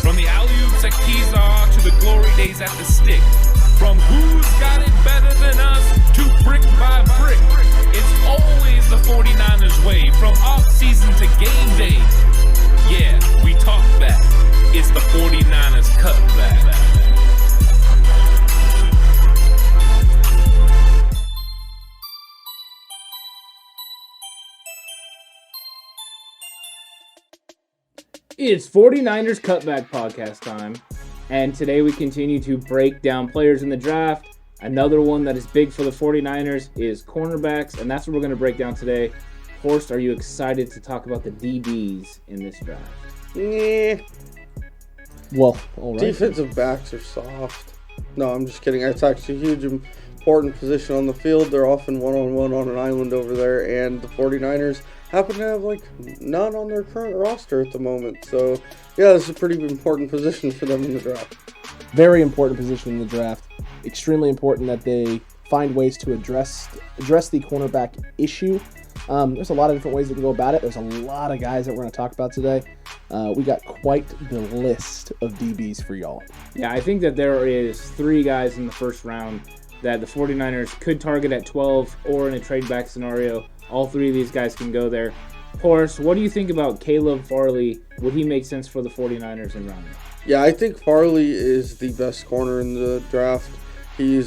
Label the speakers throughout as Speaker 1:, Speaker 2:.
Speaker 1: From the alley-oops at Kezar to the glory days at the stick. From who's got it better than us to brick by brick. It's always the 49ers way, from off-season to game day. Yeah, we talk back. It's the 49ers Cutback.
Speaker 2: It's 49ers Cutback Podcast time, and today we continue to break down players in the draft. Another one that is big for the 49ers is cornerbacks, and that's what we're going to break down today. Horst, are you excited to talk about the DBs in this draft?
Speaker 3: Yeah.
Speaker 4: Well, all right.
Speaker 3: Defensive backs are soft. No, I'm just kidding. It's actually a huge, important position on the field. They're often one-on-one on an island over there, and the 49ers happen to have, none on their current roster at the moment. So, yeah, this is a pretty important position for them in the draft.
Speaker 4: Very important position in the draft. Extremely important that they find ways to address the cornerback issue. There's a lot of different ways they can go about it. There's a lot of guys that we're going to talk about today. We got quite the list of DBs for y'all.
Speaker 2: Yeah, I think that there is 3 guys in the first round that the 49ers could target at 12 or in a trade back scenario. All 3 of these guys can go there. Horst, what do you think about Caleb Farley? Would he make sense for the 49ers in round 1?
Speaker 3: Yeah, I think Farley is the best corner in the draft. He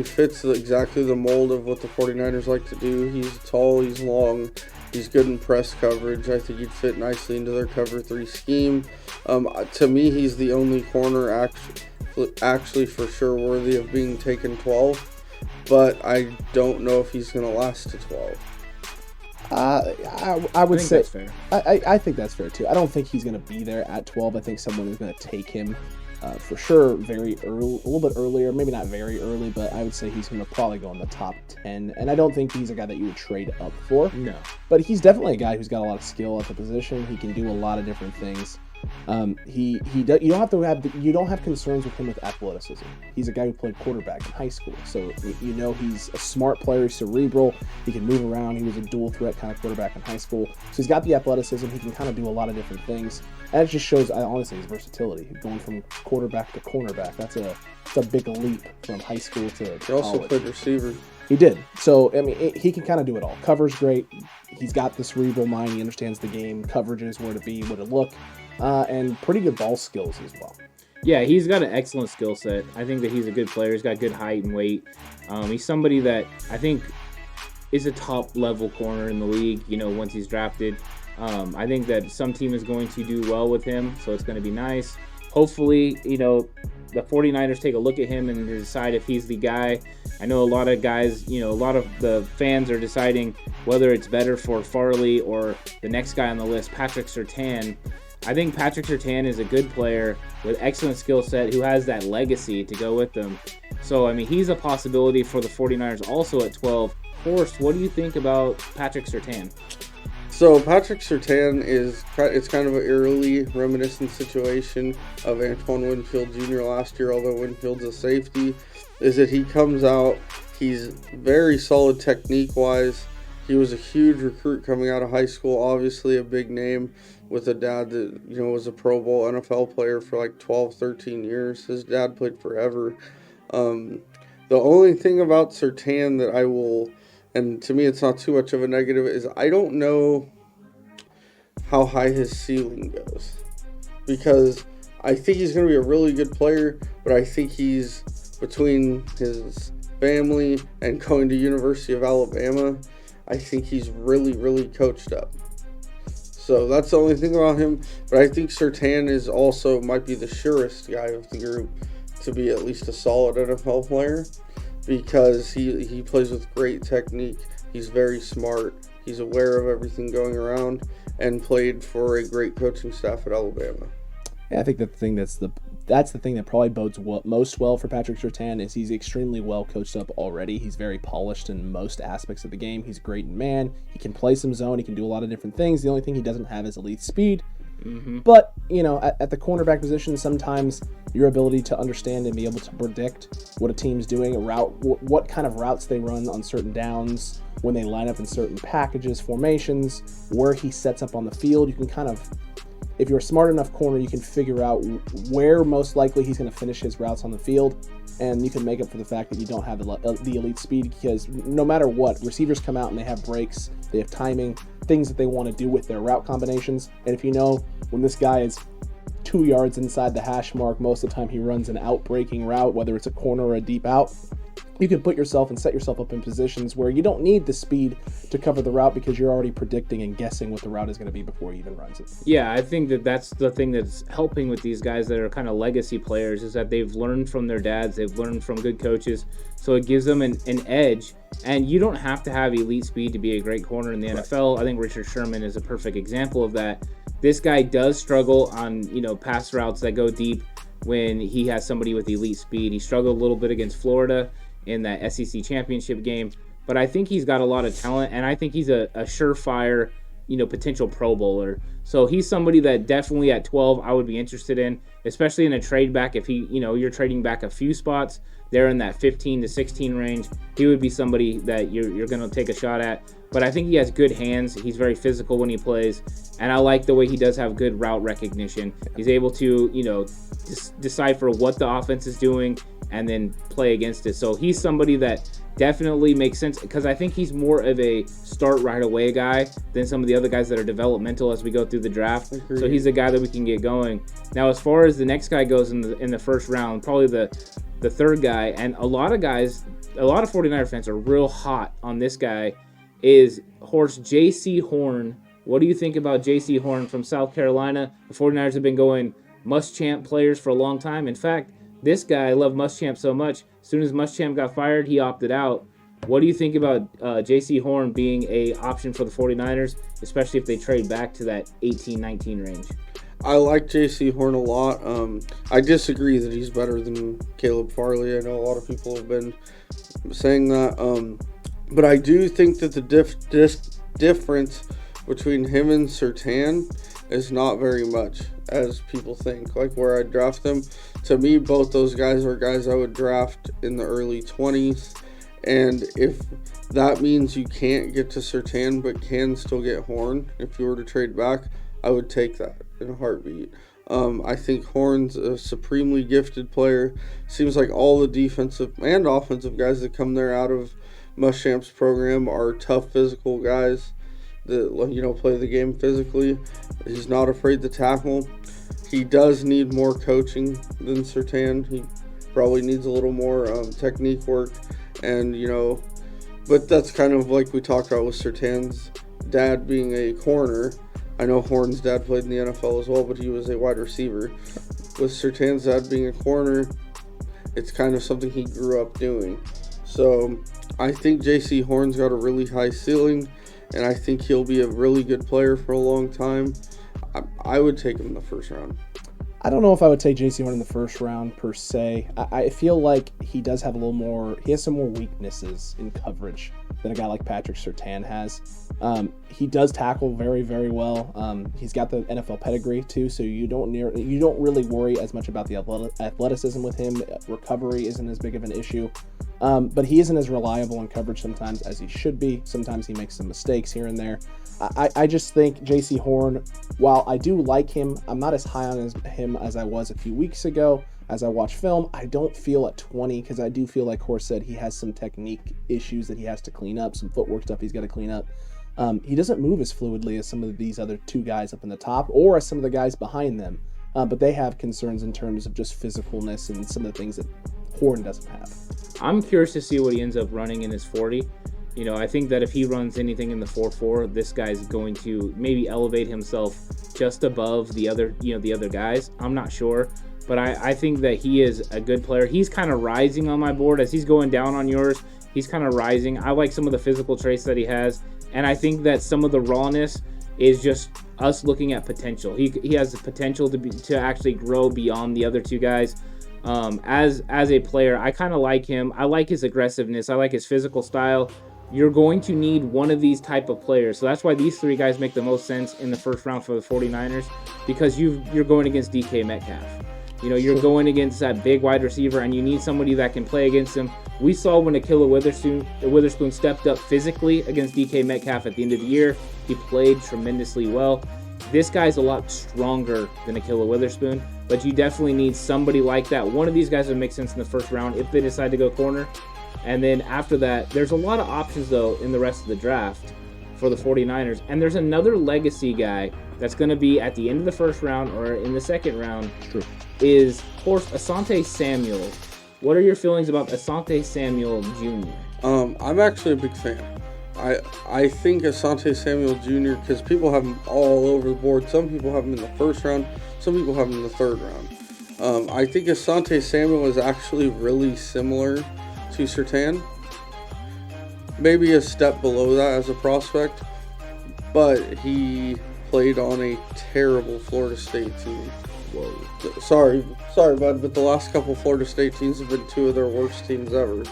Speaker 3: fits exactly the mold of what the 49ers like to do. He's tall, he's long, he's good in press coverage. I think he'd fit nicely into their cover 3 scheme. To me, he's the only corner actually for sure worthy of being taken 12, but I don't know if he's going to last to 12.
Speaker 4: I would say
Speaker 2: that's fair.
Speaker 4: I think that's fair too. I don't think he's going to be there at 12. I think someone is going to take him for sure very early, a little bit earlier, maybe not very early, but I would say he's going to probably go in the top 10. And I don't think he's a guy that you would trade up for.
Speaker 2: No,
Speaker 4: but he's definitely a guy who's got a lot of skill at the position. He can do a lot of different things. You don't have concerns with him with athleticism. He's a guy who played quarterback in high school, so he's a smart player, cerebral. He can move around. He was a dual threat kind of quarterback in high school, so he's got the athleticism. He can kind of do a lot of different things, and it just shows, honestly, his versatility. Going from quarterback to cornerback, that's a big leap from high school to college.
Speaker 3: He also played receiver.
Speaker 4: He did. So, I mean, he can kind of do it all. Cover's great. He's got the cerebral mind. He understands the game, coverages, where to be, where to look. And pretty good ball skills as well.
Speaker 2: Yeah, he's got an excellent skill set. I think that he's a good player. He's got good height and weight. He's somebody that I think is a top-level corner in the league, once he's drafted. I think that some team is going to do well with him, so it's going to be nice. Hopefully, the 49ers take a look at him and decide if he's the guy. I know a lot of guys, a lot of the fans are deciding whether it's better for Farley or the next guy on the list, Patrick Surtain. I think Patrick Surtain is a good player with excellent skill set who has that legacy to go with them. So, I mean, he's a possibility for the 49ers also at 12. Horst, what do you think about Patrick Surtain?
Speaker 3: So Patrick Surtain it's kind of an eerily reminiscent situation of Quan Williams Jr. last year, although Winfield's a safety, is that he comes out, he's very solid technique-wise. He was a huge recruit coming out of high school, obviously a big name with a dad that, was a Pro Bowl NFL player for 12, 13 years. His dad played forever. The only thing about Surtain that I will, and to me it's not too much of a negative, is I don't know how high his ceiling goes. Because I think he's going to be a really good player, but I think he's, between his family and going to University of Alabama, I think he's really, really coached up. So that's the only thing about him. But I think Surtain might be the surest guy of the group to be at least a solid NFL player, because he plays with great technique. He's very smart. He's aware of everything going around and played for a great coaching staff at Alabama.
Speaker 4: Yeah, I think that's the thing that probably bodes most well for Patrick Surtain is he's extremely well coached up already. He's very polished in most aspects of the game. He's great in man. He can play some zone. He can do a lot of different things. The only thing he doesn't have is elite speed. Mm-hmm. But, at the cornerback position, sometimes your ability to understand and be able to predict what a team's doing, what kind of routes they run on certain downs, when they line up in certain packages, formations, where he sets up on the field, you can kind of if you're a smart enough corner, you can figure out where most likely he's going to finish his routes on the field, and you can make up for the fact that you don't have the elite speed, because no matter what, receivers come out and they have breaks, they have timing, things that they want to do with their route combinations. And if you know when this guy is 2 yards inside the hash mark, most of the time he runs an out-breaking route, whether it's a corner or a deep out, you can put yourself and set yourself up in positions where you don't need the speed to cover the route because you're already predicting and guessing what the route is going to be before he even runs it.
Speaker 2: Yeah, I think that's the thing that's helping with these guys that are kind of legacy players, is that they've learned from their dads, they've learned from good coaches, so it gives them an edge. And you don't have to have elite speed to be a great corner in the NFL. I think Richard Sherman is a perfect example of that. This guy does struggle on, pass routes that go deep when he has somebody with elite speed. He struggled a little bit against Florida in that SEC championship game, but I think he's got a lot of talent, and I think he's a surefire, potential Pro Bowler. So he's somebody that definitely at 12 I would be interested in, especially in a trade back. If he, you're trading back a few spots, they're in that 15 to 16 range. He would be somebody that you're going to take a shot at. But I think he has good hands. He's very physical when he plays, and I like the way he does have good route recognition. He's able to, decipher what the offense is doing and then play against it. So he's somebody that definitely makes sense, because I think he's more of a start right away guy than some of the other guys that are developmental as we go through the draft. So he's a guy that we can get going. Now, as far as the next guy goes in the first round, probably the third guy, and a lot of 49er fans are real hot on this guy, is Horst J.C. Horn. What do you think about J.C. Horn from South Carolina? The 49ers have been going Muschamp players for a long time. In fact, this guy, I love Muschamp so much. As soon as Muschamp got fired, he opted out. What do you think about J.C. Horn being a option for the 49ers, especially if they trade back to that 18-19 range?
Speaker 3: I like J.C. Horn a lot. I disagree that he's better than Caleb Farley. I know a lot of people have been saying that. But I do think that the difference between him and Surtain is not very much as people think. Like where I draft them, to me, both those guys are guys I would draft in the early 20s. And if that means you can't get to Surtain but can still get Horn, if you were to trade back, I would take that in a heartbeat. I think Horn's a supremely gifted player. Seems like all the defensive and offensive guys that come there out of Muschamp's program are tough physical guys that play the game physically. He's not afraid to tackle. He does need more coaching than Surtain. He probably needs a little more technique work, and but that's kind of like we talked about with Surtain's dad being a corner. I know Horn's dad played in the NFL as well, but he was a wide receiver. With Surtain's dad being a corner, it's kind of something he grew up doing. So I think J.C. Horn's got a really high ceiling, and I think he'll be a really good player for a long time. I would take him in the first round.
Speaker 4: I don't know if I would take J.C. Horn in the first round per se. I feel like he does have he has some more weaknesses in coverage than a guy like Patrick Surtain has. He does tackle very, very well. He's got the NFL pedigree too, so you don't really worry as much about the athleticism with him. Recovery isn't as big of an issue. But he isn't as reliable in coverage sometimes as he should be. Sometimes he makes some mistakes here and there. I just think J.C. Horn, while I do like him, I'm not as high on him as I was a few weeks ago. As I watch film, I don't feel at 20, because I do feel like Horst said he has some technique issues that he has to clean up, some footwork stuff he's got to clean up. He doesn't move as fluidly as some of these other two guys up in the top, or as some of the guys behind them. But they have concerns in terms of just physicalness and some of the things that Horn doesn't have.
Speaker 2: I'm curious to see what he ends up running in his 40. I think that if he runs anything in the 4.4, this guy's going to maybe elevate himself just above the other guys. I'm not sure, but I think that he is a good player. He's kind of rising on my board as he's going down on yours. He's kind of rising. I like some of the physical traits that he has, and I think that some of the rawness is just us looking at potential. He has the potential to actually grow beyond the other two guys. As a player, I kind of like him. I like his aggressiveness. I like his physical style. You're going to need one of these type of players. So that's why these three guys make the most sense in the first round for the 49ers, because you're going against DK Metcalf. You're going against that big wide receiver, and you need somebody that can play against him. We saw when Ahkello Witherspoon stepped up physically against DK Metcalf at the end of the year. He played tremendously well. This guy's a lot stronger than Ahkello Witherspoon, but you definitely need somebody like that. One of these guys would make sense in the first round if they decide to go corner. And then after that, there's a lot of options, though, in the rest of the draft for the 49ers. And there's another legacy guy that's going to be at the end of the first round or in the second round.
Speaker 4: True.
Speaker 2: Is Horst Asante Samuel. What are your feelings about Asante Samuel Jr.?
Speaker 3: I'm actually a big fan. I think Asante Samuel Jr., because people have him all over the board. Some people have him in the first round. Some people have him in the third round. I think Asante Samuel is actually really similar to Surtain. Maybe a step below that as a prospect. But he played on a terrible Florida State team. Whoa. Sorry, bud, but the last couple Florida State teams have been two of their worst teams ever.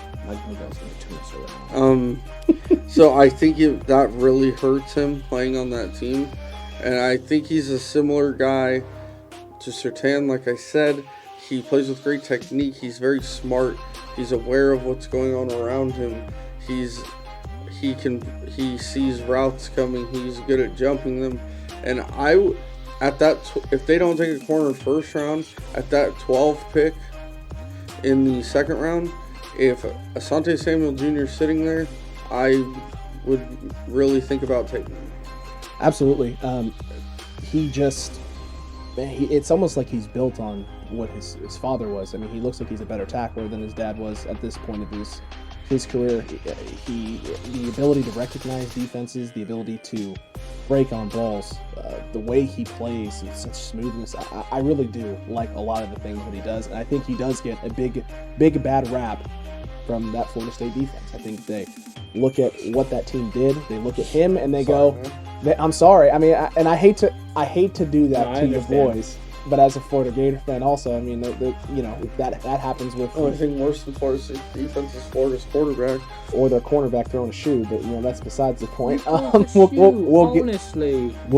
Speaker 3: So I think that really hurts him playing on that team. And I think he's a similar guy to Surtain. Like I said, he plays with great technique. He's very smart. He's aware of what's going on around him. He sees routes coming. He's good at jumping them. And if they don't take a corner first round, at that 12 pick in the second round, if Asante Samuel Jr. is sitting there, I would really think about taking him.
Speaker 4: Absolutely. It's almost like he's built on what his father was. I mean, he looks like he's a better tackler than his dad was at this point of his career. The ability to recognize defenses, the ability to break on balls, the way he plays, such smoothness. I really do like a lot of the things that he does, and I think he does get a big bad rap from that Florida State defense. I think they look at what that team did, they look at him, and they I'm sorry. I mean, I hate to do that to your boys, but as a Florida Gator fan, also, I mean, that happens with.
Speaker 3: The only thing worse than Florida State defense is Florida's quarterback
Speaker 4: or their cornerback throwing a shoe, but that's besides the point.
Speaker 2: We'll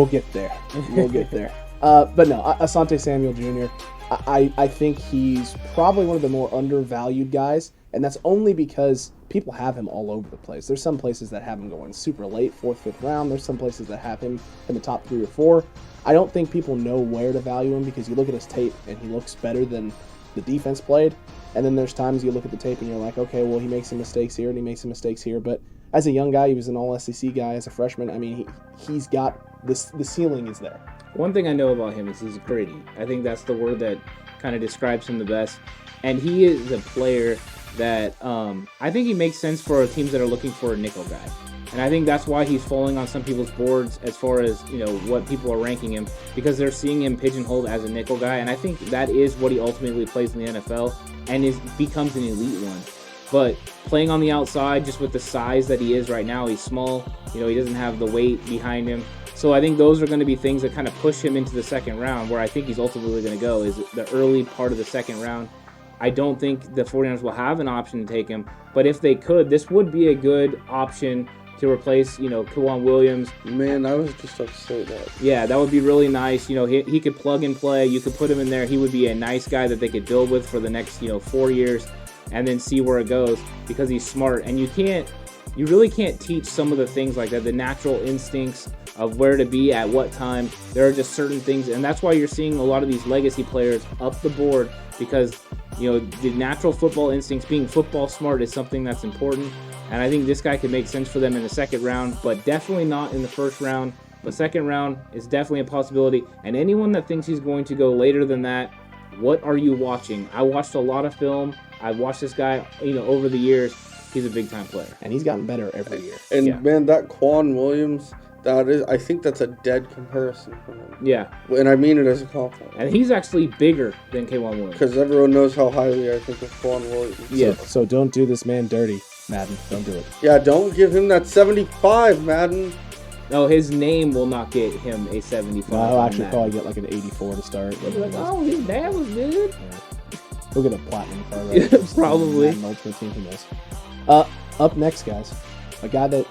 Speaker 4: get there. We'll get there. But no, Asante Samuel Jr. I think he's probably one of the more undervalued guys, and that's only because people have him all over the place. There's some places that have him going super late, 4th, 5th round. There's some places that have him in the top 3 or 4. I don't think people know where to value him because you look at his tape and he looks better than the defense played. And then there's times you look at the tape and you're like, okay, well, he makes some mistakes here and he makes some mistakes here. But as a young guy, he was an all-SEC guy as a freshman. I mean, he's got this. The ceiling is there.
Speaker 2: One thing I know about him is he's gritty. I think that's the word that kind of describes him the best. And he is a player that I think he makes sense for teams that are looking for a nickel guy. And I think that's why he's falling on some people's boards as far as, what people are ranking him, because they're seeing him pigeonholed as a nickel guy. And I think that is what he ultimately plays in the NFL and becomes an elite one. But playing on the outside, just with the size that he is right now, he's small. He doesn't have the weight behind him. So I think those are going to be things that kind of push him into the second round, where I think he's ultimately going to go is the early part of the second round. I don't think the 49ers will have an option to take him, but if they could, this would be a good option to replace, Quan Williams.
Speaker 3: Man, I was just about to say that.
Speaker 2: Yeah, that would be really nice. He could plug and play. You could put him in there. He would be a nice guy that they could build with for the next, 4 years and then see where it goes because he's smart. And you really can't teach some of the things like that, the natural instincts of where to be at what time. There are just certain things, and that's why you're seeing a lot of these legacy players up the board because, the natural football instincts, being football smart is something that's important. And I think this guy could make sense for them in the second round, but definitely not in the first round. But second round is definitely a possibility. And anyone that thinks he's going to go later than that, what are you watching? I watched a lot of film. I've watched this guy, over the years. He's a big-time player.
Speaker 4: And he's gotten better every year.
Speaker 3: And, man, that Quan Williams, I think that's a dead comparison for him.
Speaker 2: Yeah.
Speaker 3: And I mean it as a compliment.
Speaker 2: And he's actually bigger than Quan Williams.
Speaker 3: Because everyone knows how highly I think of Quan Williams.
Speaker 2: Yeah.
Speaker 4: So don't do this man dirty, Madden. Don't do it.
Speaker 3: Yeah, don't give him that 75, Madden.
Speaker 2: No, his name will not get him a 75.
Speaker 4: No, I'll actually probably get like an 84 to start.
Speaker 2: His dad was good.
Speaker 4: Yeah. He'll get a platinum card, right?
Speaker 2: Probably.
Speaker 4: Ultimate team from this. Up next, guys. A guy that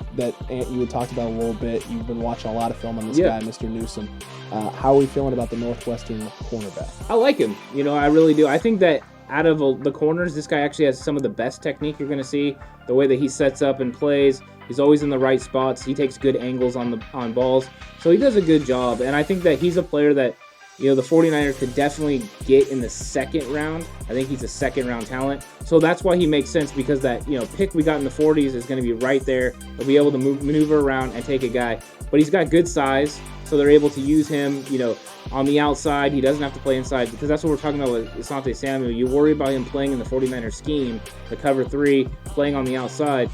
Speaker 4: you had talked about a little bit. You've been watching a lot of film on this guy, Mr. Newsom. How are we feeling about the Northwestern cornerback?
Speaker 2: I like him. I really do. I think that out of the corners, this guy actually has some of the best technique you're going to see. The way that he sets up and plays, he's always in the right spots. He takes good angles on balls. So he does a good job. And I think that he's a player that, the 49ers could definitely get in the second round. I think he's a second round talent. So that's why he makes sense, because that, pick we got in the 40s is going to be right there. They'll be able to maneuver around and take a guy. But he's got good size, so they're able to use him, on the outside. He doesn't have to play inside, because that's what we're talking about with Asante Samuel. You worry about him playing in the 49ers scheme, the cover 3, playing on the outside.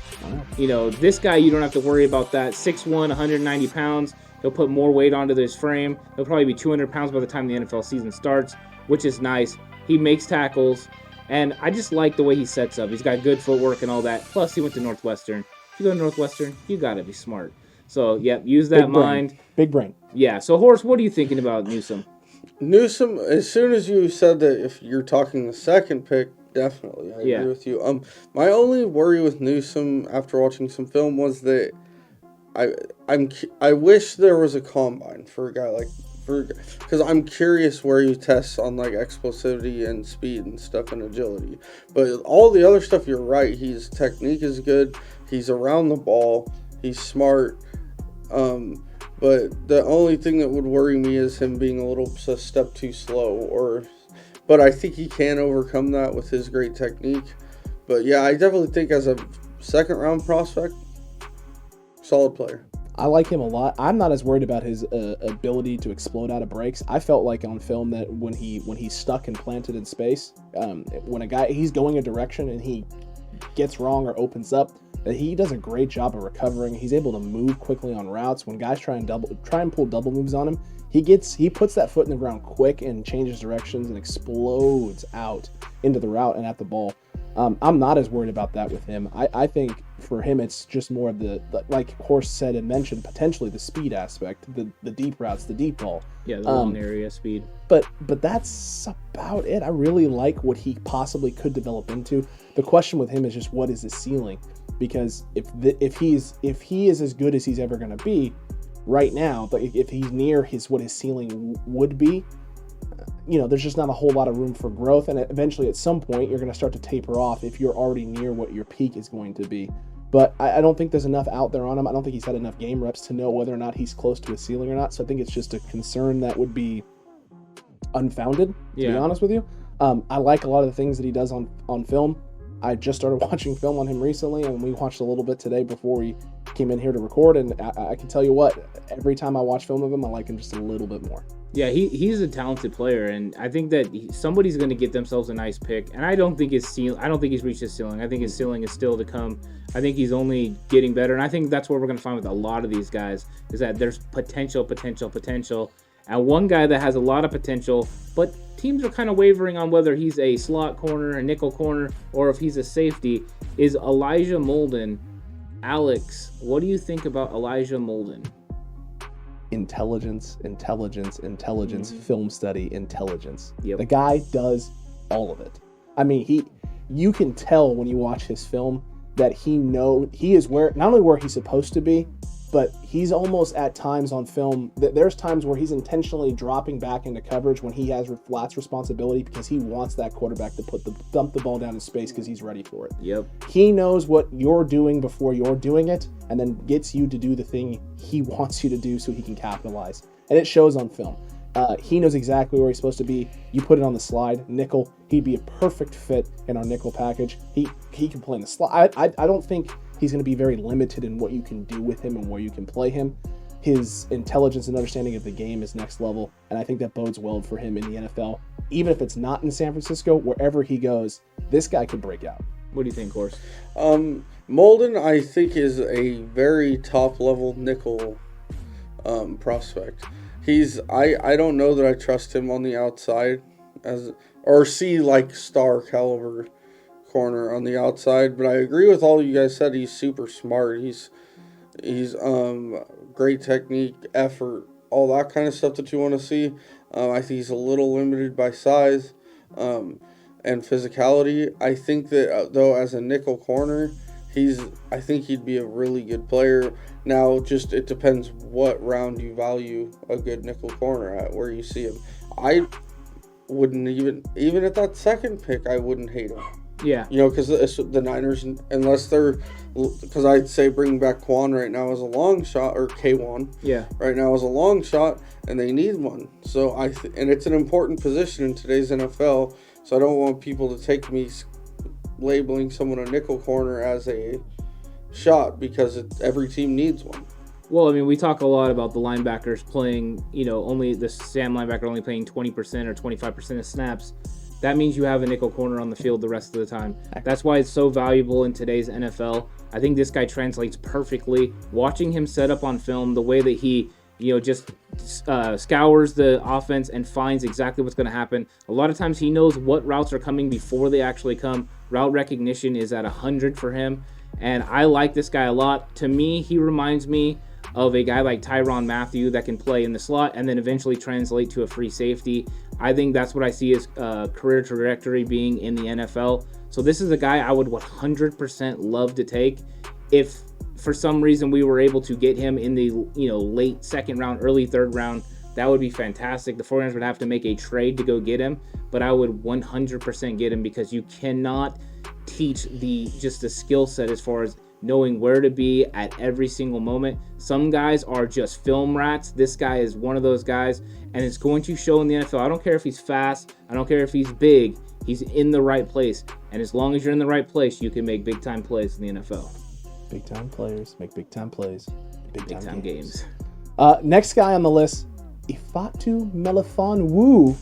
Speaker 2: This guy, you don't have to worry about that. 6'1", 190 pounds. He'll put more weight onto this frame. He'll probably be 200 pounds by the time the NFL season starts, which is nice. He makes tackles, and I just like the way he sets up. He's got good footwork and all that. Plus, he went to Northwestern. If you go to Northwestern, you got to be smart. So, use that mind.
Speaker 4: Big brain.
Speaker 2: Yeah. So, Horst, what are you thinking about Newsome?
Speaker 3: Newsome, as soon as you said that if you're talking the second pick, definitely. I agree with you. My only worry with Newsome after watching some film was that I wish there was a combine for a guy because I'm curious where he tests on explosivity and speed and stuff and agility. But all the other stuff, you're right. His technique is good. He's around the ball. He's smart. But the only thing that would worry me is him being a step too slow. But I think he can overcome that with his great technique. But yeah, I definitely think as a second round prospect, solid player.
Speaker 4: I like him a lot. I'm not as worried about his ability to explode out of breaks. I felt like on film that when he's stuck and planted in space, when he's going a direction and he gets wrong or opens up, that he does a great job of recovering. He's able to move quickly on routes. When guys try and pull double moves on him, he puts that foot in the ground quick and changes directions and explodes out into the route and at the ball. I'm not as worried about that with him. I think for him it's just more of the like Horst said and mentioned, potentially the speed aspect, the deep routes, the deep ball.
Speaker 2: Yeah, the long area speed.
Speaker 4: But that's about it. I really like what he possibly could develop into. The question with him is just what is his ceiling? Because if he is as good as he's ever going to be right now, but if he's near what his ceiling would be, there's just not a whole lot of room for growth, and eventually at some point you're going to start to taper off if you're already near what your peak is going to be. But I don't think there's enough out there on him. I don't think he's had enough game reps to know whether or not he's close to his ceiling or not. So I think it's just a concern that would be unfounded, to be honest with you. I like a lot of the things that he does on film. I just started watching film on him recently, and we watched a little bit today before we came in here to record, and I can tell you what, every time I watch film of him, I like him just a little bit more.
Speaker 2: Yeah, he's a talented player, and I think that somebody's going to get themselves a nice pick, and I don't think he's reached his ceiling. I think his ceiling is still to come. I think he's only getting better, and I think that's what we're going to find with a lot of these guys, is that there's potential, and one guy that has a lot of potential, but teams are kind of wavering on whether he's a slot corner, a nickel corner, or if he's a safety, is Elijah Molden. Alex, what do you think about Elijah Molden?
Speaker 4: Intelligence, film study, intelligence.
Speaker 2: Yep.
Speaker 4: The guy does all of it. I mean, you can tell when you watch his film that he is not only where he's supposed to be, but he's almost at times on film, there's times where he's intentionally dropping back into coverage when he has flats responsibility because he wants that quarterback to dump the ball down in space because he's ready for it.
Speaker 2: Yep.
Speaker 4: He knows what you're doing before you're doing it, and then gets you to do the thing he wants you to do so he can capitalize. And it shows on film. He knows exactly where he's supposed to be. You put it on the slide, nickel, he'd be a perfect fit in our nickel package. He can play in the slide. I don't think he's going to be very limited in what you can do with him and where you can play him. His intelligence and understanding of the game is next level, and I think that bodes well for him in the NFL. Even if it's not in San Francisco, wherever he goes, this guy could break out.
Speaker 2: What do you think, Horst?
Speaker 3: Molden, I think, is a very top-level nickel prospect. I don't know that I trust him on the outside or see star caliber corner on the outside, but I agree with all you guys said. He's super smart. He's great technique, effort, all that kind of stuff that you want to see. I think he's a little limited by size and physicality. I think that though, as a nickel corner, I think he'd be a really good player. Now, just it depends what round you value a good nickel corner at, where you see him. wouldn't even at that second pick, I wouldn't hate him.
Speaker 2: Yeah.
Speaker 3: You know, because the Niners, unless they're, because I'd say bringing back Quan right now is a long shot, or K1.
Speaker 2: Yeah.
Speaker 3: Right now is a long shot, and they need one. So and it's an important position in today's NFL. So I don't want people to take me labeling someone a nickel corner as a shot, because every team needs one.
Speaker 2: Well, I mean, we talk a lot about the linebackers playing, only the Sam linebacker only playing 20% or 25% of snaps. That means you have a nickel corner on the field the rest of the time. That's why it's so valuable in today's NFL. I think this guy translates perfectly. Watching him set up on film, the way that he, just scours the offense and finds exactly what's going to happen. A lot of times he knows what routes are coming before they actually come. Route recognition is at 100 for him. And I like this guy a lot. To me, he reminds me of a guy like Tyrann Mathieu that can play in the slot and then eventually translate to a free safety. I think that's what I see his career trajectory being in the NFL. So this is a guy I would 100% love to take. If for some reason we were able to get him in the late second round, early third round, that would be fantastic. The 49ers would have to make a trade to go get him, but I would 100% get him, because you cannot teach the skill set as far as knowing where to be at every single moment. Some guys are just film rats. This guy is one of those guys, and it's going to show in the NFL. I don't care if he's fast. I don't care if he's big. He's in the right place. And as long as you're in the right place, you can make big-time plays in the NFL.
Speaker 4: Big-time players make big-time plays.
Speaker 2: Big-time games.
Speaker 4: Next guy on the list, Ifeatu Melifonwu.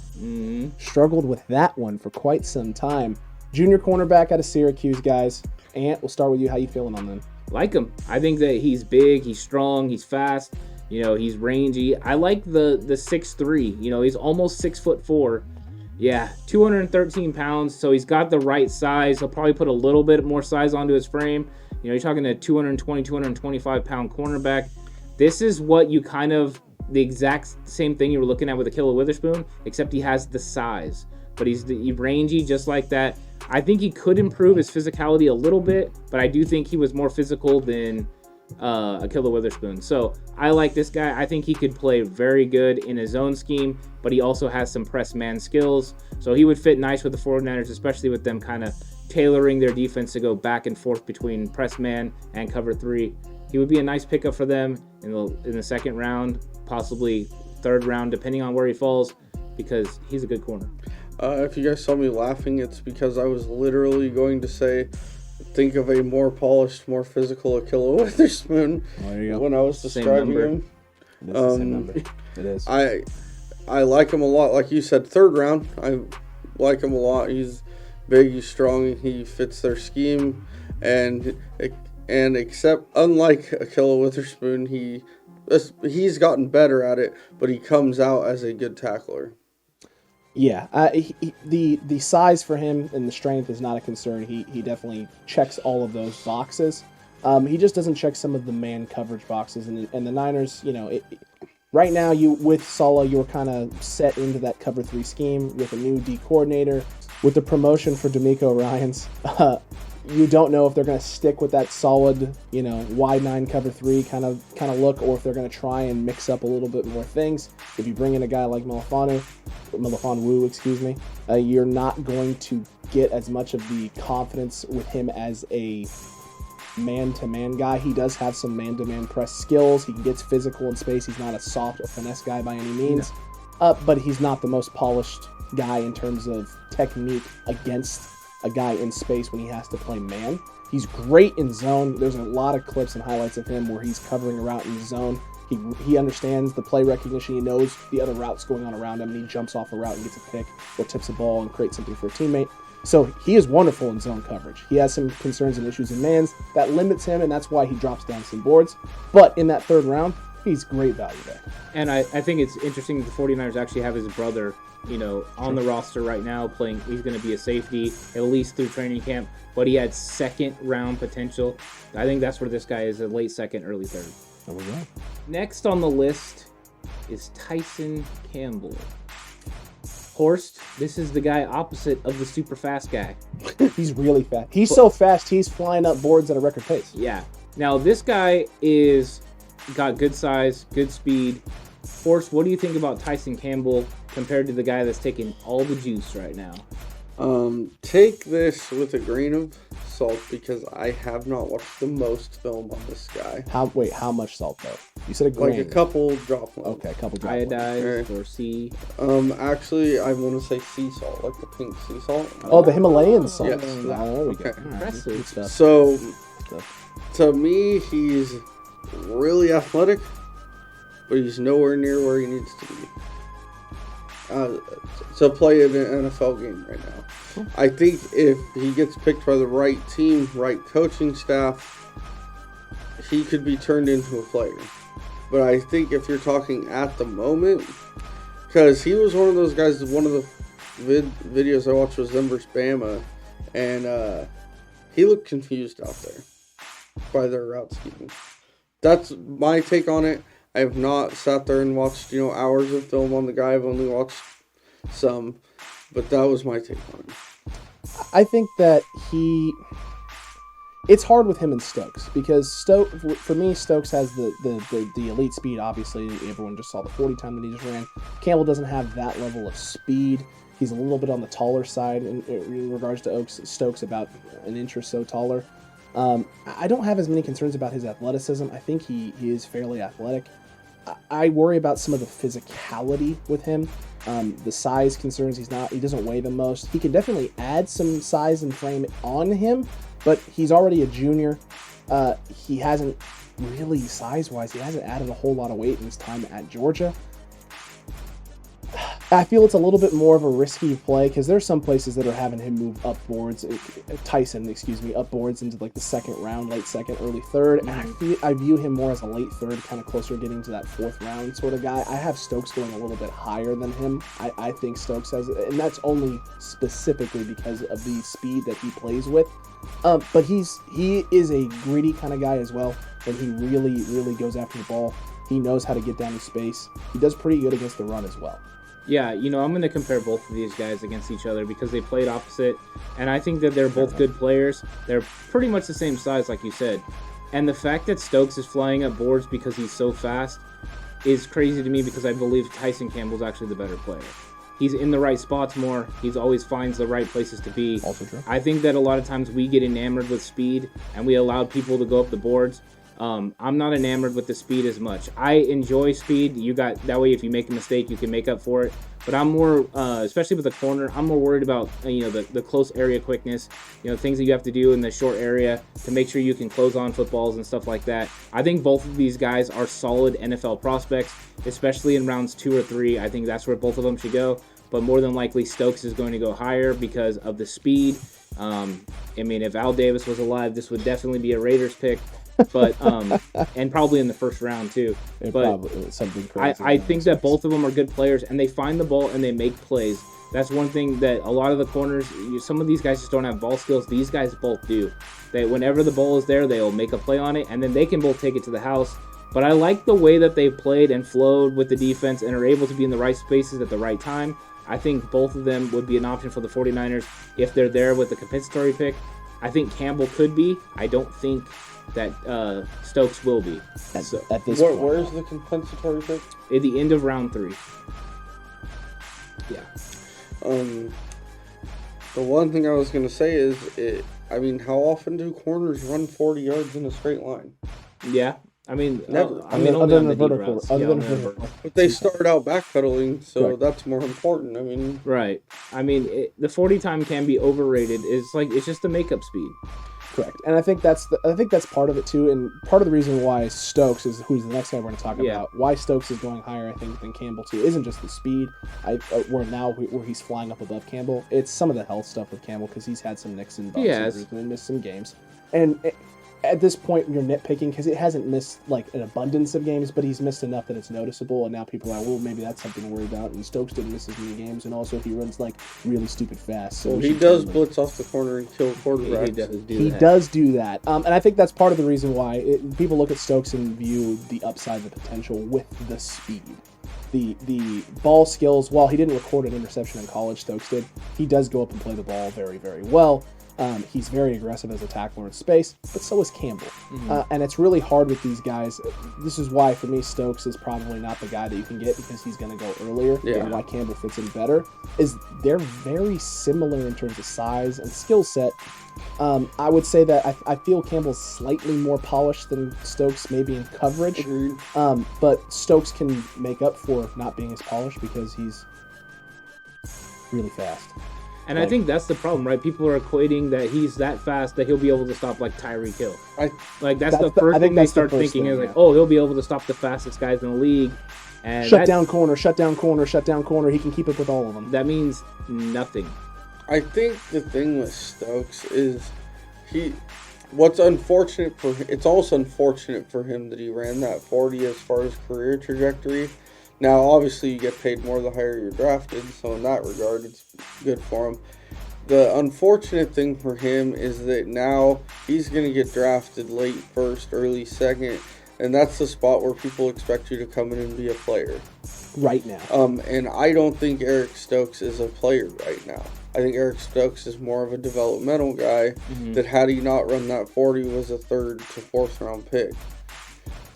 Speaker 4: Struggled with that one for quite some time. Junior cornerback out of Syracuse, guys. Ant, we'll start with you. How you feeling on them?
Speaker 2: Like him. I think that he's big, he's strong, he's fast, he's rangy. I like the 6'3". He's almost 6'4". Yeah, 213 pounds, so he's got the right size. He'll probably put a little bit more size onto his frame. You're talking a 220, 225 pound cornerback. This is what you the exact same thing you were looking at with Ahkello Witherspoon, except he has the size. But he's rangy just like that. I think he could improve his physicality a little bit, but I do think he was more physical than Ahkello Witherspoon. So I like this guy. I think he could play very good in his own scheme, but he also has some press man skills. So he would fit nice with the 49ers, especially with them kind of tailoring their defense to go back and forth between press man and cover 3. He would be a nice pickup for them in the second round, possibly third round, depending on where he falls, because he's a good corner.
Speaker 3: If you guys saw me laughing, it's because I was literally going to say, think of a more polished, more physical Ahkello Witherspoon when I was describing him.
Speaker 4: It is the same number. It is.
Speaker 3: I like him a lot. Like you said, third round. I like him a lot. He's big, he's strong, he fits their scheme, and except unlike Ahkello Witherspoon, he's gotten better at it, but he comes out as a good tackler.
Speaker 4: Yeah, the size for him and the strength is not a concern. He definitely checks all of those boxes. He just doesn't check some of the man coverage boxes. And the Niners, right now with Saleh, you're kind of set into that cover 3 scheme with a new D coordinator. With the promotion for DeMeco Ryans, you don't know if they're going to stick with that solid, wide 9 cover 3 kind of look, or if they're going to try and mix up a little bit more things. If you bring in a guy like Melifonwu, you're not going to get as much of the confidence with him as a man-to-man guy. He does have some man-to-man press skills. He gets physical in space. He's not a soft or finesse guy by any means, but he's not the most polished guy in terms of technique against a guy in space when he has to play man. He's great in zone. There's a lot of clips and highlights of him where he's covering a route in zone. He understands the play recognition. He knows the other routes going on around him, and he jumps off a route and gets a pick or tips a ball and creates something for a teammate. So he is wonderful in zone coverage. He has some concerns and issues in mans. That limits him, and that's why he drops down some boards. But in that third round, he's great value there.
Speaker 2: And I think it's interesting that the 49ers actually have his brother on the roster right now playing. He's going to be a safety, at least through training camp, but he had second round potential. I think that's where this guy is, a late second, early third.
Speaker 4: There we go.
Speaker 2: Next on the list is Tyson Campbell. Horst, this is the guy opposite of the super fast guy.
Speaker 4: He's really fast. He's so fast, he's flying up boards at a record pace.
Speaker 2: Yeah. Now, this guy got good size, good speed. Horst, what do you think about Tyson Campbell compared to the guy that's taking all the juice right now?
Speaker 3: Take this with a grain of salt because I have not watched the most film on this guy.
Speaker 4: How much salt though? You said a grain.
Speaker 3: Like a couple drop lines.
Speaker 4: Okay, a couple drop
Speaker 2: Iodized or sea?
Speaker 3: Actually, I want to say sea salt, like the pink sea salt.
Speaker 4: Oh, the Himalayan salt.
Speaker 3: Yes.
Speaker 4: Oh, there we go.
Speaker 3: Okay.
Speaker 2: Impressive.
Speaker 4: Good stuff.
Speaker 3: So,
Speaker 4: Good stuff.
Speaker 3: to me, he's really athletic, but he's nowhere near where he needs to be to play in an NFL game right now. I think if he gets picked by the right team, right coaching staff, he could be turned into a player. But I think if you're talking at the moment, because he was one of those guys, one of the videos I watched was them versus Bama, and he looked confused out there by their route scheme. That's my take on it. I have not sat there and watched, hours of film on the guy. I've only watched some, but that was my take on him.
Speaker 4: I think that it's hard with him and Stokes because for me, Stokes has the elite speed. Obviously, everyone just saw the 40 time that he just ran. Campbell doesn't have that level of speed. He's a little bit on the taller side in regards to Stokes, about an inch or so taller. I don't have as many concerns about his athleticism. I think he is fairly athletic. I worry about some of the physicality with him. The size concerns. He doesn't weigh the most. He can definitely add some size and frame on him, but he's already a junior. He hasn't really, size-wise, he hasn't added a whole lot of weight in his time at Georgia. I feel it's a little bit more of a risky play because there's some places that are having him move upboards, upboards into like the second round, late second, early third. And I view him more as a late third, kind of closer getting to that fourth round sort of guy. I have Stokes going a little bit higher than him. I think Stokes has, and that's only specifically because of the speed that he plays with. But he is a greedy kind of guy as well. When he really, really goes after the ball, he knows how to get down to space. He does pretty good against the run as well.
Speaker 2: Yeah, I'm going to compare both of these guys against each other because they played opposite, and I think that they're both good players. They're pretty much the same size, like you said. And the fact that Stokes is flying up boards because he's so fast is crazy to me because I believe Tyson Campbell's actually the better player. He's in the right spots more. He's always finds the right places to be. Also true. I think that a lot of times we get enamored with speed, and we allow people to go up the boards. I'm not enamored with the speed as much. I enjoy speed. That way if you make a mistake, you can make up for it. But I'm more, especially with the corner, I'm more worried about, the close area quickness, things that you have to do in the short area to make sure you can close on footballs and stuff like that. I think both of these guys are solid NFL prospects, especially in rounds 2 or 3. I think that's where both of them should go. But more than likely, Stokes is going to go higher because of the speed. If Al Davis was alive, this would definitely be a Raiders pick. But and probably in the first round too. I think that both of them are good players, and they find the ball and they make plays. That's one thing that a lot of the corners, some of these guys just don't have ball skills. These guys both do. Whenever the ball is there, they'll make a play on it, and then they can both take it to the house. But I like the way that they've played and flowed with the defense and are able to be in the right spaces at the right time. I think both of them would be an option for the 49ers if they're there with the compensatory pick. I think Campbell could be. I don't think that Stokes will be.
Speaker 4: At this point.
Speaker 3: Where's the compensatory pick?
Speaker 2: At the end of round 3. Yeah.
Speaker 3: The one thing I was going to say is, how often do corners run 40 yards in a straight line?
Speaker 2: Yeah.
Speaker 3: Never.
Speaker 2: Only on the deep routes.
Speaker 3: But they start out backpedaling, so
Speaker 4: Correct.
Speaker 3: That's more important.
Speaker 2: Right. The 40 time can be overrated. It's just the makeup speed.
Speaker 4: Correct, and I think that's part of it too, and part of the reason why Stokes is who's the next guy we're going to talk about. Why Stokes is going higher, I think, than Campbell too, isn't just the speed. Where he's flying up above Campbell. It's some of the health stuff with Campbell because he's had some nicks and bumps and missed some games, and at this point you're nitpicking because it hasn't missed like an abundance of games, but he's missed enough that it's noticeable, and now people are like, well, maybe that's something to worry about. And Stokes didn't miss as many games, and also he runs like really stupid fast. So
Speaker 3: he does blitz off the corner and kill quarterbacks.
Speaker 2: He
Speaker 4: does do that, and I think that's part of the reason why people look at Stokes and view the upside, the potential with the speed. The ball skills, while he didn't record an interception in college, Stokes did, he does go up and play the ball very, very well. He's very aggressive as a tackler in space, but so is Campbell. And it's really hard with these guys. This is why, for me, Stokes is probably not the guy that you can get because he's going to go earlier. And why Campbell fits in better is they're very similar in terms of size and skill set. I would say that I feel Campbell's slightly more polished than Stokes, maybe in coverage. But Stokes can make up for not being as polished because he's really fast.
Speaker 2: And I think that's the problem, right? People are equating that he's that fast that he'll be able to stop like Tyreek Hill. That's the first thing they start thinking is like, oh, he'll be able to stop the fastest guys in the league. And
Speaker 4: shut down corner. He can keep up with all of them.
Speaker 2: That means nothing.
Speaker 3: I think the thing with Stokes is it's also unfortunate for him that he ran that 40 as far as career trajectory. Now, obviously, you get paid more the higher you're drafted, so in that regard, it's good for him. The unfortunate thing for him is that now he's going to get drafted late first, early second, and that's the spot where people expect you to come in and be a player.
Speaker 4: Right now.
Speaker 3: And I don't think Eric Stokes is a player right now. I think Eric Stokes is more of a developmental guy that had he not run that 40 was a 3rd to 4th round pick.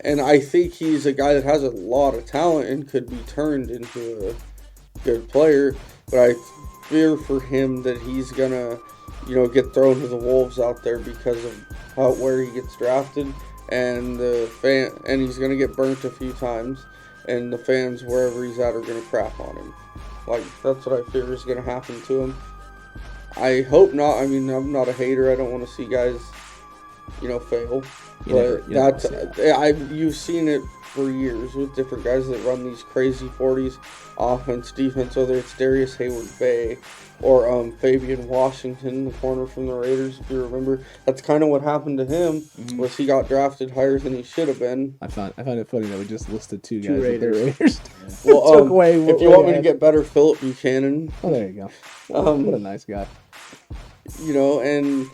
Speaker 3: And I think he's a guy that has a lot of talent and could be turned into a good player. But I fear for him that he's going to, get thrown to the wolves out there because of where he gets drafted. And he's going to get burnt a few times. And the fans, wherever he's at, are going to crap on him. That's what I fear is going to happen to him. I hope not. I mean, I'm not a hater. I don't want to see guys, fail. You've seen it for years with different guys that run these crazy 40s, offense, defense, whether it's Darius Hayward-Bay or Fabian Washington, the corner from the Raiders, if you remember. That's kind of what happened to him, was he got drafted higher than he should have been.
Speaker 4: I found it funny that we just listed two guys with the Raiders.
Speaker 3: Well, if you want me to get better, Phillip Buchanan.
Speaker 4: Oh, there you go. What a nice guy.
Speaker 3: And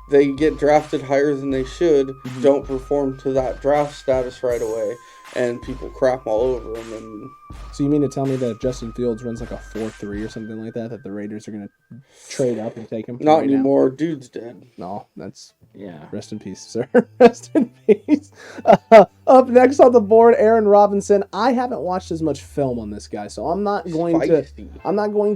Speaker 3: they get drafted higher than they should, don't perform to that draft status right away, and people crap all over them. And
Speaker 4: so you mean to tell me that if Justin Fields runs like a 4.3 or something like that the Raiders are going to trade up and take him?
Speaker 3: Not anymore. Dude's dead.
Speaker 4: No, that's...
Speaker 2: Yeah.
Speaker 4: Rest in peace, sir. Rest in peace. Up next on the board, Aaron Robinson. I haven't watched as much film on this guy, so I'm not going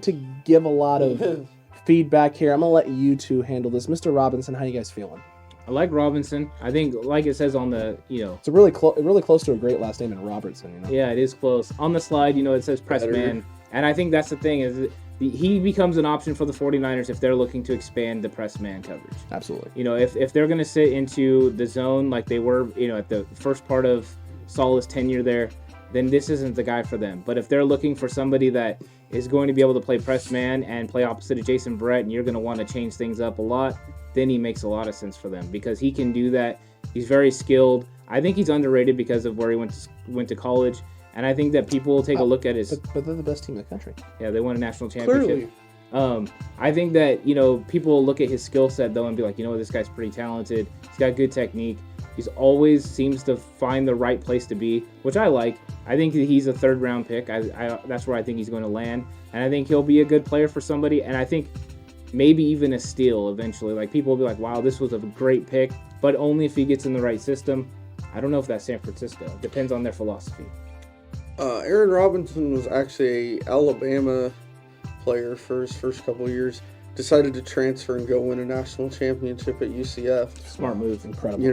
Speaker 4: to give a lot of feedback here. I'm going to let you two handle this. Mr. Robinson, how you guys feeling?
Speaker 2: I like Robinson. I think, like it says on the,
Speaker 4: it's a really close to a great last name in Robertson,
Speaker 2: Yeah, it is close. On the slide, it says press man. And I think that's the thing, is he becomes an option for the 49ers if they're looking to expand the press man coverage.
Speaker 4: Absolutely.
Speaker 2: If they're going to sit into the zone like they were, at the first part of Saleh's tenure there, then this isn't the guy for them. But if they're looking for somebody that is going to be able to play press man and play opposite of Jason Verrett, and you're going to want to change things up a lot, then he makes a lot of sense for them because he can do that. He's very skilled. I think he's underrated because of where he went to college, and I think that people will take a look at his...
Speaker 4: But they're the best team in the country.
Speaker 2: Yeah, they won a national championship. Clearly. I think that, people will look at his skill set, though, and be like, this guy's pretty talented. He's got good technique. He's always seems to find the right place to be, which I like. I think that he's a 3rd-round pick. That's where I think he's going to land. And I think he'll be a good player for somebody. And I think maybe even a steal eventually. Like, people will be like, wow, this was a great pick. But only if he gets in the right system. I don't know if that's San Francisco. It depends on their philosophy.
Speaker 3: Aaron Robinson was actually an Alabama player for his first couple of years. Decided to transfer and go win a national championship at UCF.
Speaker 2: Smart move.
Speaker 4: Incredible.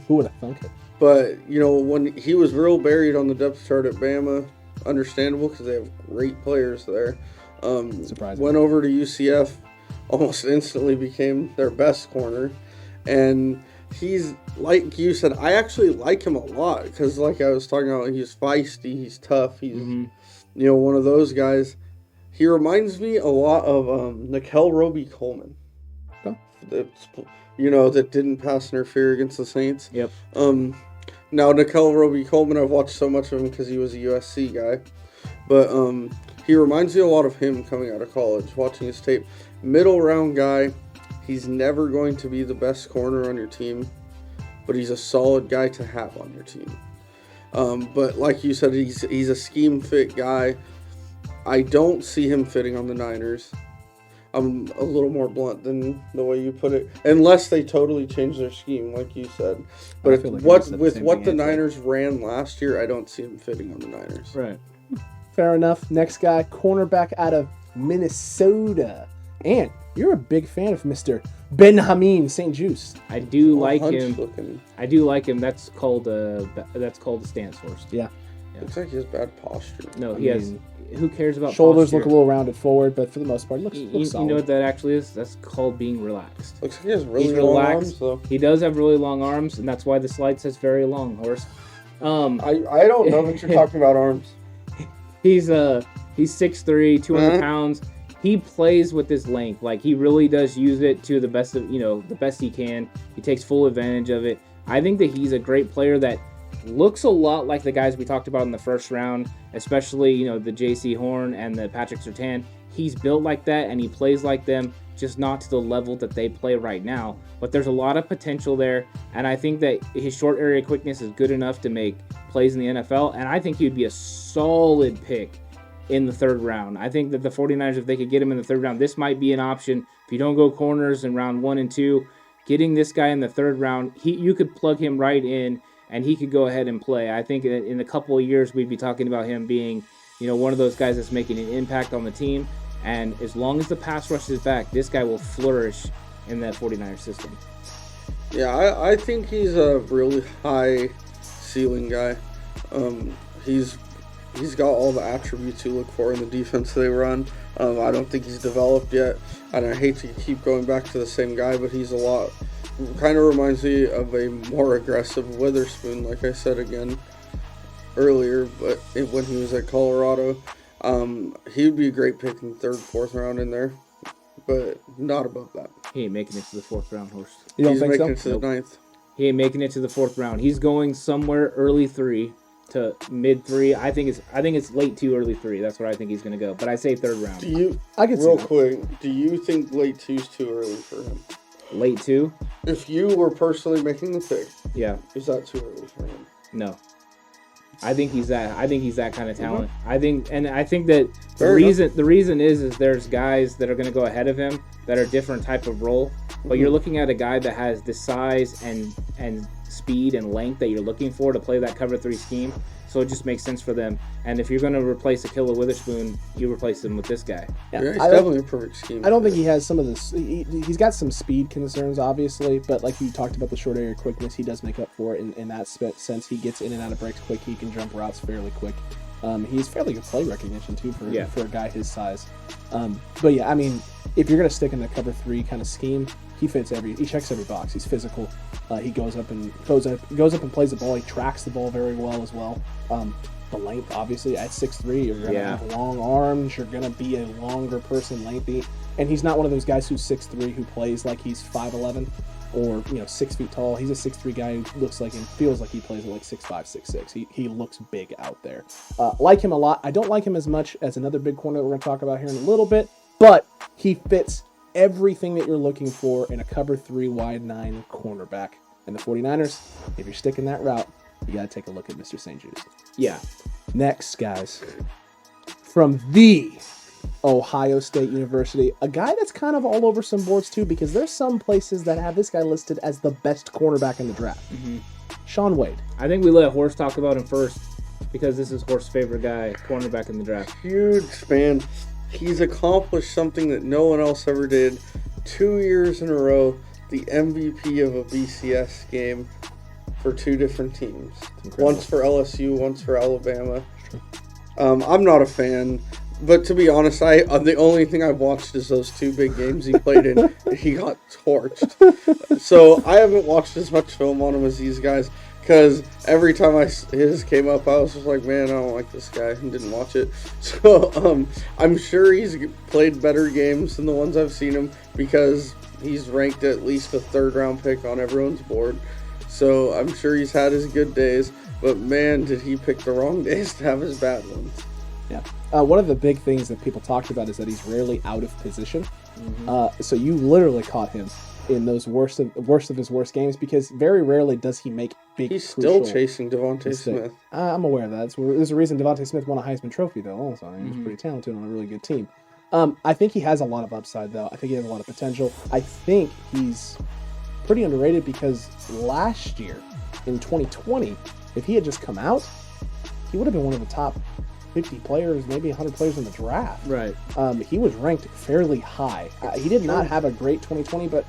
Speaker 3: Who
Speaker 4: would have thunk it?
Speaker 3: But, when he was real buried on the depth chart at Bama, understandable because they have great players there.
Speaker 4: Surprising.
Speaker 3: Went over to UCF, almost instantly became their best corner. And he's, like you said, I actually like him a lot because, like I was talking about, he's feisty, he's tough, he's, one of those guys. He reminds me a lot of Nickel Roby-Coleman.
Speaker 4: Oh.
Speaker 3: That didn't pass interfere against the Saints.
Speaker 2: Yep.
Speaker 3: Now, Nickel Roby-Coleman, I've watched so much of him because he was a USC guy. But he reminds me a lot of him coming out of college, watching his tape. Middle round guy. He's never going to be the best corner on your team, but he's a solid guy to have on your team. But like you said, he's a scheme fit guy. I don't see him fitting on the Niners. I'm a little more blunt than the way you put it, unless they totally change their scheme, like you said. But
Speaker 4: I feel like you said the
Speaker 3: with
Speaker 4: same
Speaker 3: what the
Speaker 4: thing, Anthony.
Speaker 3: Niners ran last year, I don't see him fitting on the Niners.
Speaker 2: Right.
Speaker 4: Fair enough. Next guy, cornerback out of Minnesota. And you're a big fan of Mr. Benjamin St. Juste.
Speaker 2: I do
Speaker 3: Oh,
Speaker 2: like
Speaker 3: hunch
Speaker 2: him.
Speaker 3: looking.
Speaker 2: I do like him. That's called a stance horse.
Speaker 4: Yeah.
Speaker 3: Looks like he has bad posture.
Speaker 2: No,
Speaker 4: I
Speaker 2: he has.
Speaker 4: mean,
Speaker 2: Who cares about
Speaker 4: Shoulders
Speaker 2: posture?
Speaker 4: look a little rounded forward, but for the most part, it looks
Speaker 2: You
Speaker 4: solid.
Speaker 2: know what that actually is? That's called being relaxed.
Speaker 3: Looks like he has really
Speaker 2: He's
Speaker 3: long
Speaker 2: relaxed.
Speaker 3: arms, though.
Speaker 2: He does have really long arms, and that's why the slide says very long horse.
Speaker 3: I don't know that you're talking about arms.
Speaker 2: He's 6'3", 200 pounds. He plays with his length. Like, he really does use it to the best of, the best he can. He takes full advantage of it. I think that he's a great player that looks a lot like the guys we talked about in the first round, especially, the J.C. Horn and the Patrick Surtain. He's built like that, and he plays like them, just not to the level that they play right now. But there's a lot of potential there, and I think that his short area quickness is good enough to make plays in the NFL, and I think he would be a solid pick in the third round. I think that the 49ers, if they could get him in the third round, this might be an option. If you don't go corners in round 1 and 2, getting this guy in the third round, you could plug him right in, and he could go ahead and play. I think that in a couple of years, we'd be talking about him being, one of those guys that's making an impact on the team. And as long as the pass rush is back, this guy will flourish in that 49ers system.
Speaker 3: Yeah, I think he's a really high ceiling guy. He's got all the attributes you look for in the defense they run. I don't think he's developed yet, and I hate to keep going back to the same guy, but he's kind of reminds me of a more aggressive Witherspoon, like I said again earlier, but when he was at Colorado. He would be a great pick in the third, fourth round in there, but not above that.
Speaker 2: He ain't making it to the fourth round, Horst.
Speaker 4: You don't
Speaker 3: He's
Speaker 4: think
Speaker 3: making
Speaker 4: so?
Speaker 3: it to the ninth.
Speaker 2: He ain't making it to the fourth round. He's going somewhere early 3 to mid 3. I think it's late 2, early 3. That's where I think he's going to go. But I say third round.
Speaker 4: I could see
Speaker 3: Real
Speaker 4: that.
Speaker 3: quick, do you think late 2's too early for him?
Speaker 2: Late 2?
Speaker 3: If you were personally making the pick,
Speaker 2: Yeah.
Speaker 3: is that too early for him?
Speaker 2: No. I think he's that kind of talent. I think that
Speaker 3: Fair
Speaker 2: the reason is there's guys that are going to go ahead of him that are different type of role, but you're looking at a guy that has the size and speed and length that you're looking for to play that cover 3 scheme. So it just makes sense for them. And if you're going to replace Akilla Witherspoon, you replace him with this guy.
Speaker 3: Yeah, it's
Speaker 4: I don't-
Speaker 3: definitely a perfect scheme.
Speaker 4: I don't think he has some of this. He's got some speed concerns, obviously, but like you talked about the short area quickness, he does make up for it in that sense. He gets in and out of breaks quick. He can jump routes fairly quick. He's fairly good play recognition, too, for a guy his size. But yeah, I mean, if you're going to stick in the cover 3 kind of scheme, he checks every box. He's physical. He goes up and plays the ball. He tracks the ball very well as well. The length, obviously, at 6'3", you're going to have long arms. You're going to be a longer person, lengthy. And he's not one of those guys who's 6'3", who plays like he's 5'11", or 6 feet tall. He's a 6'3" guy who looks like and feels like he plays at like 6'5", 6'6". He looks big out there. Like him a lot. I don't like him as much as another big corner that we're going to talk about here in a little bit, but he fits everything that you're looking for in a cover 3 wide 9 cornerback. And the 49ers, if you're sticking that route, you got to take a look at Mr. St. Juste.
Speaker 2: Yeah.
Speaker 4: Next, guys, from the Ohio State University, a guy that's kind of all over some boards too, because there's some places that have this guy listed as the best cornerback in the draft. Shaun Wade.
Speaker 2: I think we let Horst talk about him first because this is Horst's favorite guy, cornerback in the draft.
Speaker 3: Huge fan. He's accomplished something that no one else ever did. 2 years in a row, the MVP of a BCS game for 2 different teams. Once for LSU, once for Alabama. I'm not a fan, but to be honest, the only thing I've watched is those 2 big games he played in. He got torched. So I haven't watched as much film on him as these guys, because every time his came up, I was just like, man, I don't like this guy, and didn't watch it. So I'm sure he's played better games than the ones I've seen him, because he's ranked at least a 3rd round pick on everyone's board. So I'm sure he's had his good days, but man, did he pick the wrong days to have his bad ones.
Speaker 4: Yeah. One of the big things that people talked about is that he's rarely out of position. So you literally caught him in those worst of his worst games, because very rarely does he make big.
Speaker 3: He's still
Speaker 4: crucial
Speaker 3: chasing Devonte
Speaker 4: mistakes.
Speaker 3: Smith.
Speaker 4: I'm aware of that. There's a reason Devonte Smith won a Heisman Trophy, though. Also, he was pretty talented on a really good team. I think he has a lot of upside, though. I think he has a lot of potential. I think he's pretty underrated because last year, in 2020, if he had just come out, he would have been one of the top 50 players, maybe 100 players in the draft.
Speaker 2: Right.
Speaker 4: He was ranked fairly high. He did not have a great 2020, but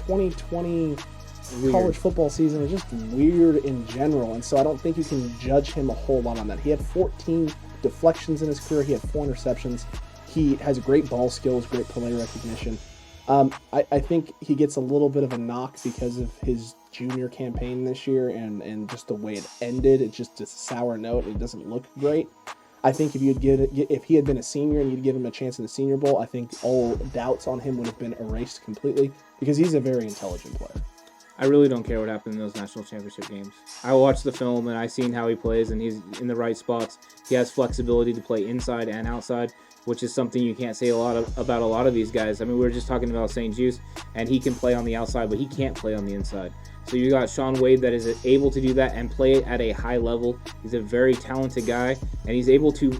Speaker 4: 2020 college football season is just weird in general, and so I don't think you can judge him a whole lot on that. He had 14 deflections in his career. He had 4 interceptions. He has great ball skills, great play recognition. I think he gets a little bit of a knock because of his junior campaign this year and just the way it ended. It's just a sour note. It doesn't look great. I think if he had been a senior and you'd give him a chance in the Senior Bowl, I think all doubts on him would have been erased completely because he's a very intelligent player.
Speaker 2: I really don't care what happened in those national championship games. I watched the film and I've seen how he plays, and he's in the right spots. He has flexibility to play inside and outside, which is something you can't say about a lot of these guys. I mean, we were just talking about St. Juice, and he can play on the outside, but he can't play on the inside. So you got Shaun Wade that is able to do that and play at a high level. He's a very talented guy, and he's able to,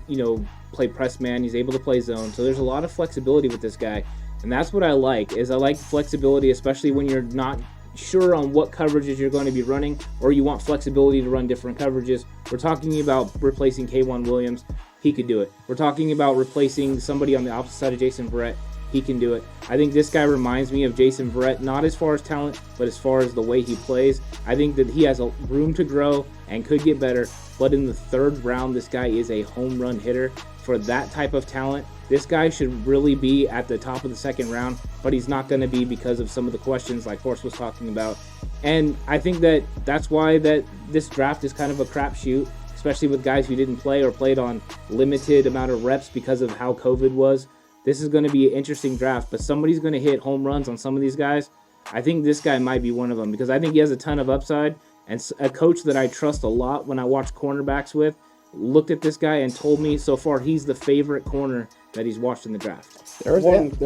Speaker 2: play press man. He's able to play zone. So there's a lot of flexibility with this guy, and that's what I like. I like flexibility, especially when you're not sure on what coverages you're going to be running, or you want flexibility to run different coverages. We're talking about replacing Quan Williams. He could do it. We're talking about replacing somebody on the opposite side of Jason Verrett. He can do it. I think this guy reminds me of Jason Verrett, not as far as talent, but as far as the way he plays. I think that he has a room to grow and could get better, but in the 3rd round, this guy is a home run hitter. For that type of talent, this guy should really be at the top of the 2nd round, but he's not going to be because of some of the questions like Horst was talking about. And I think that's why that this draft is kind of a crapshoot, especially with guys who didn't play or played on limited amount of reps because of how COVID was. This is going to be an interesting draft, but somebody's going to hit home runs on some of these guys. I think this guy might be one of them because I think he has a ton of upside, and a coach that I trust a lot when I watch cornerbacks with looked at this guy and told me so far he's the favorite corner that he's watched in the draft.
Speaker 4: There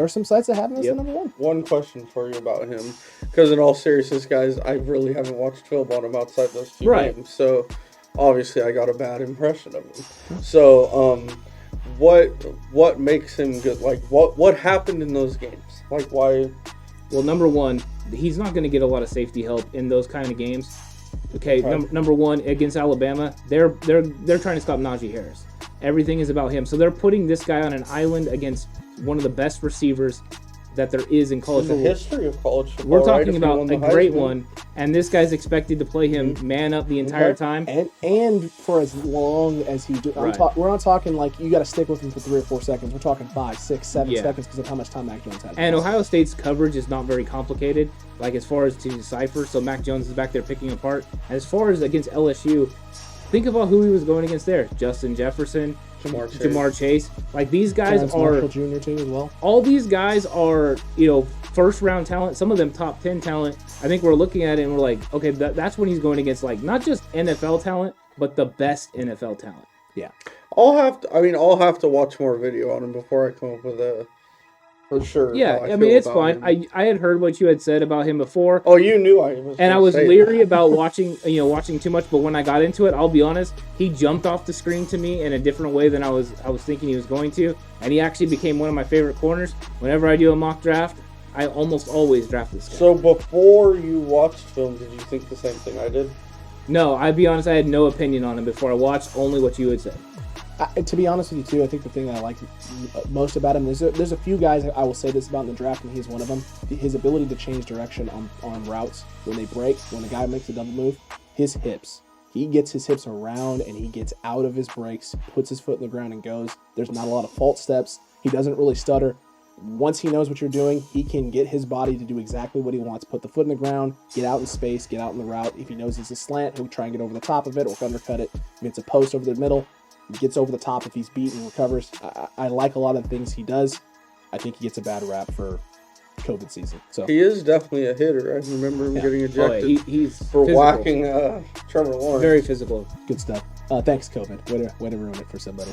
Speaker 4: are some sites that have him as the number 1.
Speaker 3: One question for you about him, because in all seriousness, guys, I really haven't watched film on him outside those 2 games, so obviously I got a bad impression of him. So, what makes him good? Like, what happened in those games? Like, why?
Speaker 2: Well, number 1, he's not going to get a lot of safety help in those kind of games. Okay, number 1 against Alabama, they're trying to stop Najee Harris. Everything is about him. So they're putting this guy on an island against one of the best receivers that there is in college football.
Speaker 3: In the history of college football.
Speaker 2: We're talking about a great one, and this guy's expected to play him man up the entire time.
Speaker 4: And for as long as he do.
Speaker 2: Right.
Speaker 4: We're not talking like you got to stick with him for 3 or 4 seconds. We're talking 5, 6, 7 seconds because of how much time Mac Jones had.
Speaker 2: And Ohio State's coverage is not very complicated, like as far as to decipher. So Mac Jones is back there picking apart. And as far as against LSU, think about who he was going against there: Justin Jefferson, Jamar Chase. Like, these guys are
Speaker 4: Marshall Jr. too as well.
Speaker 2: All these guys are, first round talent. Some of them top 10 talent. I think we're looking at it and we're like, okay, that's when he's going against, like, not just NFL talent, but the best NFL talent.
Speaker 4: Yeah.
Speaker 3: I'll have to watch more video on him before I come up with a for sure.
Speaker 2: Yeah, I mean, it's fine. I had heard what you had said about him before.
Speaker 3: Oh, you knew I was.
Speaker 2: And I was leery about watching too much. But when I got into it, I'll be honest, he jumped off the screen to me in a different way than I was thinking he was going to. And he actually became one of my favorite corners. Whenever I do a mock draft, I almost always draft this guy.
Speaker 3: So before you watched film, did you think the same thing I did?
Speaker 2: No, I'd be honest, I had no opinion on him before I watched, only what you had said.
Speaker 4: To be honest with you, too, I think the thing that I like most about him is there's a few guys I will say this about in the draft, and he's one of them. His ability to change direction on routes when they break, when the guy makes a double move, his hips. He gets his hips around, and he gets out of his breaks, puts his foot in the ground, and goes. There's not a lot of false steps. He doesn't really stutter. Once he knows what you're doing, he can get his body to do exactly what he wants. Put the foot in the ground, get out in space, get out in the route. If he knows it's a slant, he'll try and get over the top of it or undercut it. If it's a post over the middle, he gets over the top if he's beat and recovers. I like a lot of the things he does. I think he gets a bad rap for COVID season. So
Speaker 3: he is definitely a hitter. I remember him getting ejected
Speaker 2: he's
Speaker 3: for
Speaker 2: physical.
Speaker 3: whacking Trevor Lawrence.
Speaker 2: Very physical.
Speaker 4: Good stuff. Thanks, COVID. Way to ruin it for somebody.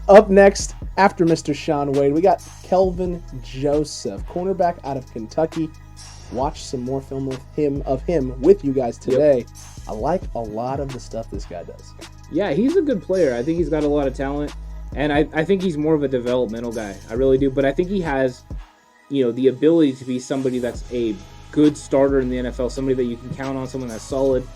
Speaker 4: Up next, after Mr. Shaun Wade, we got Kelvin Joseph, cornerback out of Kentucky. Watch some more film of him with you guys today. Yep. I like a lot of the stuff this guy does.
Speaker 2: Yeah, he's a good player. I think he's got a lot of talent. And I think he's more of a developmental guy. I really do. But I think he has, the ability to be somebody that's a good starter in the NFL, somebody that you can count on, someone that's solid.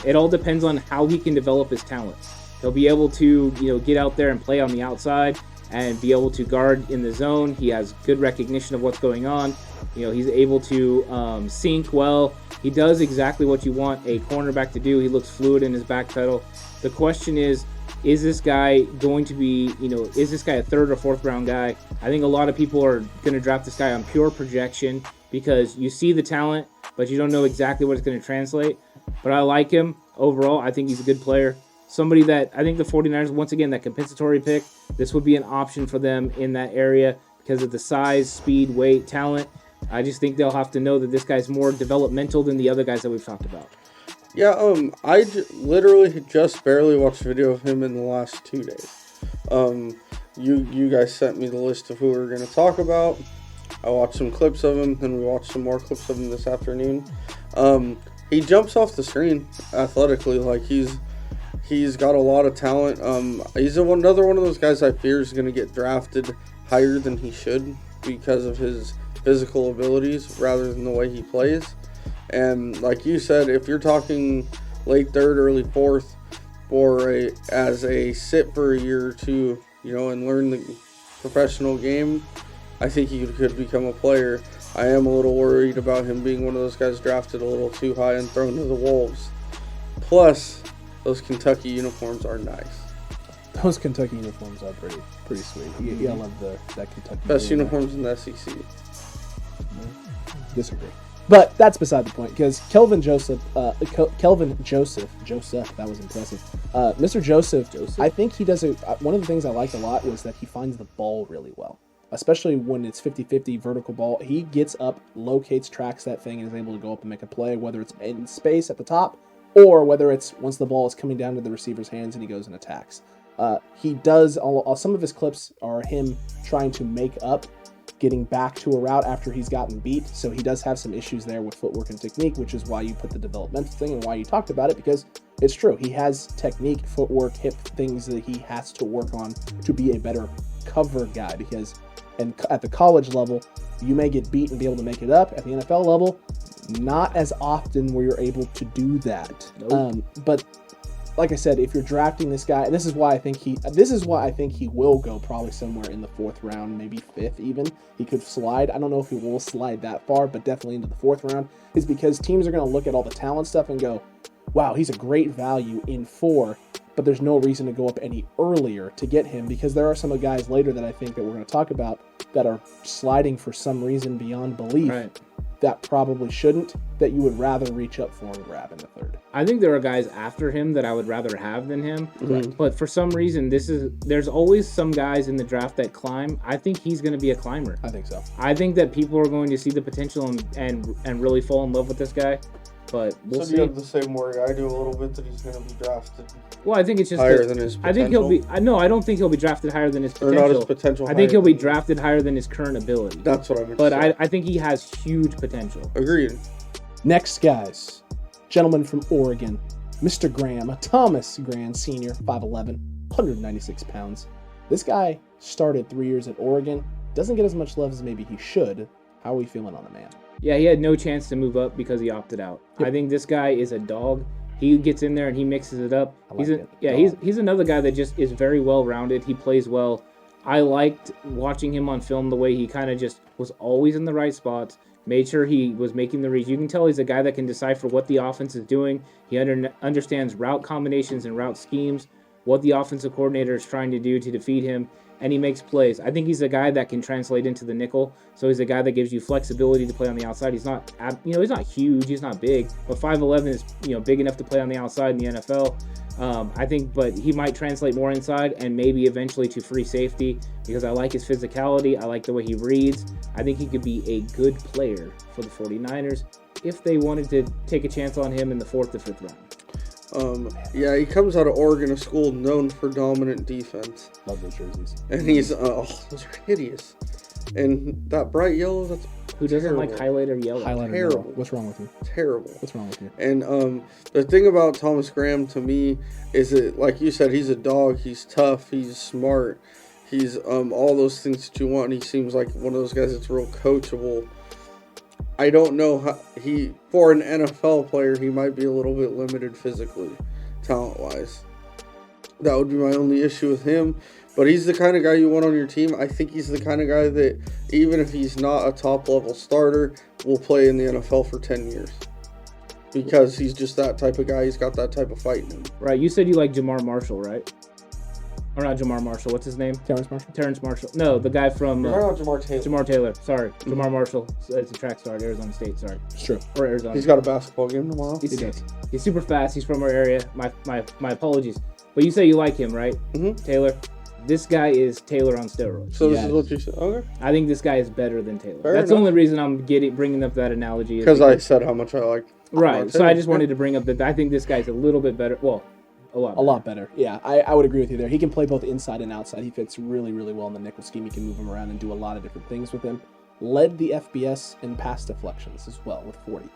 Speaker 2: It all depends on how he can develop his talent. He'll be able to, get out there and play on the outside and be able to guard in the zone. He has good recognition of what's going on. He's able to sink well. He does exactly what you want a cornerback to do. He looks fluid in his back pedal. The question is this guy going to be, is this guy a third or fourth round guy? I think a lot of people are going to draft this guy on pure projection because you see the talent, but you don't know exactly what it's going to translate. But I like him overall. I think he's a good player. Somebody that I think the 49ers, once again, that compensatory pick, this would be an option for them in that area because of the size, speed, weight, talent. I just think they'll have to know that this guy's more developmental than the other guys that we've talked about.
Speaker 3: Yeah, I literally just barely watched a video of him in the last 2 days. You guys sent me the list of who we were going to talk about. I watched some clips of him, then we watched some more clips of him this afternoon. He jumps off the screen athletically, like he's got a lot of talent. He's another one of those guys I fear is going to get drafted higher than he should because of his physical abilities rather than the way he plays. And like you said, if you're talking late third, early fourth, as a sit for a year or two, and learn the professional game, I think he could become a player. I am a little worried about him being one of those guys drafted a little too high and thrown to the wolves. Plus, those Kentucky uniforms are nice.
Speaker 4: Those Kentucky uniforms are pretty sweet. You gotta love that Kentucky.
Speaker 3: Best uniforms in the SEC.
Speaker 4: Disagree. But that's beside the point, because Kelvin Joseph, that was impressive. Mr. Joseph, I think he does one of the things I liked a lot was that he finds the ball really well, especially when it's 50-50 vertical ball. He gets up, locates, tracks that thing, and is able to go up and make a play, whether it's in space at the top, or whether it's once the ball is coming down to the receiver's hands and he goes and attacks. He does, some of his clips are him trying to make up getting back to a route after he's gotten beat, so he does have some issues there with footwork and technique, which is why you put the developmental thing and why you talked about it, because it's true. He has technique, footwork, hip things that he has to work on to be a better cover guy, because at the college level, you may get beat and be able to make it up. At the NFL level, not as often where you're able to do that. Nope. But like I said, if you're drafting this guy, this is why I think he will go probably somewhere in the fourth round, maybe fifth even. He could slide. I don't know if he will slide that far, but definitely into the fourth round, is because teams are going to look at all the talent stuff and go, wow, he's a great value in 4, but there's no reason to go up any earlier to get him, because there are some of the guys later that I think that we're going to talk about that are sliding for some reason beyond belief. Right. That probably shouldn't, that you would rather reach up for and grab in the third.
Speaker 2: I think there are guys after him that I would rather have than him, but for some reason, there's always some guys in the draft that climb. I think he's going to be a climber.
Speaker 4: I think so.
Speaker 2: I think that people are going to see the potential and really fall in love with this guy, but we'll see.
Speaker 3: So you have the same worry I do a little bit, that he's going to be drafted.
Speaker 2: Well, I think it's just
Speaker 3: higher than his potential.
Speaker 2: I think he'll be. I don't think he'll be drafted higher than his potential.
Speaker 3: Or not his potential.
Speaker 2: I think he'll be drafted higher than his current ability.
Speaker 3: That's what I meant.
Speaker 2: But I think he has huge potential.
Speaker 3: Agreed.
Speaker 4: Next, guys, gentleman from Oregon, Mr. Graham, Thomas Graham Sr., 5'11", 196 pounds. This guy started 3 years at Oregon. Doesn't get as much love as maybe he should. How are we feeling on the man?
Speaker 2: Yeah, he had no chance to move up because he opted out. Yep. I think this guy is a dog. He gets in there and he mixes it up. He's another guy that just is very well-rounded. He plays well. I liked watching him on film, the way he kind of just was always in the right spots, made sure he was making the reads. You can tell he's a guy that can decipher what the offense is doing. He understands route combinations and route schemes, what the offensive coordinator is trying to do to defeat him, and he makes plays. I think he's a guy that can translate into the nickel. So he's a guy that gives you flexibility to play on the outside. He's not, he's not huge, he's not big, but 5'11" is, big enough to play on the outside in the NFL. I think, but he might translate more inside and maybe eventually to free safety, because I like his physicality. I like the way he reads. I think he could be a good player for the 49ers if they wanted to take a chance on him in the 4th or 5th round.
Speaker 3: He comes out of Oregon, a school known for dominant defense.
Speaker 4: Love those jerseys.
Speaker 3: And he's, those are hideous. And that bright yellow, that's
Speaker 2: Who doesn't like highlight or yellow?
Speaker 4: Highlighter
Speaker 3: Terrible.
Speaker 4: yellow. What's wrong with you?
Speaker 3: Terrible.
Speaker 4: What's wrong with you?
Speaker 3: And the thing about Thomas Graham to me is that, like you said, he's a dog. He's tough. He's smart. He's all those things that you want. And he seems like one of those guys that's real coachable. I don't know how for an NFL player, he might be a little bit limited physically, talent-wise. That would be my only issue with him. But he's the kind of guy you want on your team. I think he's the kind of guy that, even if he's not a top-level starter, will play in the NFL for 10 years. Because he's just that type of guy. He's got that type of fight in him.
Speaker 2: Right. You said you like Jamar Marshall, right? Or not Jamar Marshall. What's his name?
Speaker 4: Terrence Marshall?
Speaker 2: Terrence Marshall. No, the guy from...
Speaker 3: You're talking about Jamar Taylor.
Speaker 2: Jamar Taylor. Sorry. Jamar Marshall. It's a track star at Arizona State. Sorry.
Speaker 4: It's true.
Speaker 2: Or Arizona.
Speaker 3: He's got a basketball game tomorrow.
Speaker 2: He does. He's super fast. He's from our area. My apologies. But you say you like him, right?
Speaker 3: Mm-hmm.
Speaker 2: Taylor. This guy is Taylor on steroids.
Speaker 3: So this is what you said. Okay.
Speaker 2: I think this guy is better than Taylor.
Speaker 3: Fair
Speaker 2: That's
Speaker 3: enough.
Speaker 2: the only reason I'm bringing up that analogy.
Speaker 3: Because I said how much I like.
Speaker 2: Right. So I just wanted to bring up that I think this guy's a little bit better. Well, a lot better.
Speaker 4: Yeah, I would agree with you there. He can play both inside and outside. He fits really, really well in the nickel scheme. You can move him around and do a lot of different things with him. Led the FBS in pass deflections as well with 40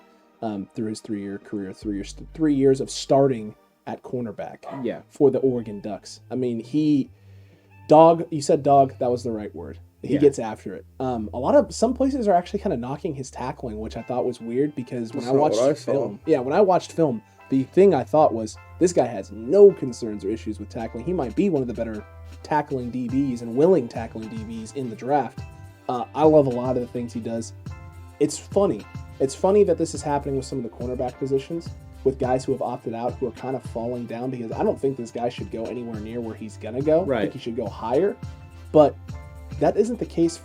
Speaker 4: through his 3-year career, 3 years of starting at cornerback for the Oregon Ducks. I mean, you said dog, that was the right word. He gets after it. Some places are actually kind of knocking his tackling, which I thought was weird because when I watched film, the thing I thought was this guy has no concerns or issues with tackling. He might be one of the better tackling DBs and willing tackling DBs in the draft. I love a lot of the things he does. It's funny. It's funny that this is happening with some of the cornerback positions with guys who have opted out who are kind of falling down because I don't think this guy should go anywhere near where he's going to go.
Speaker 2: Right.
Speaker 4: I think he should go higher. But that isn't the case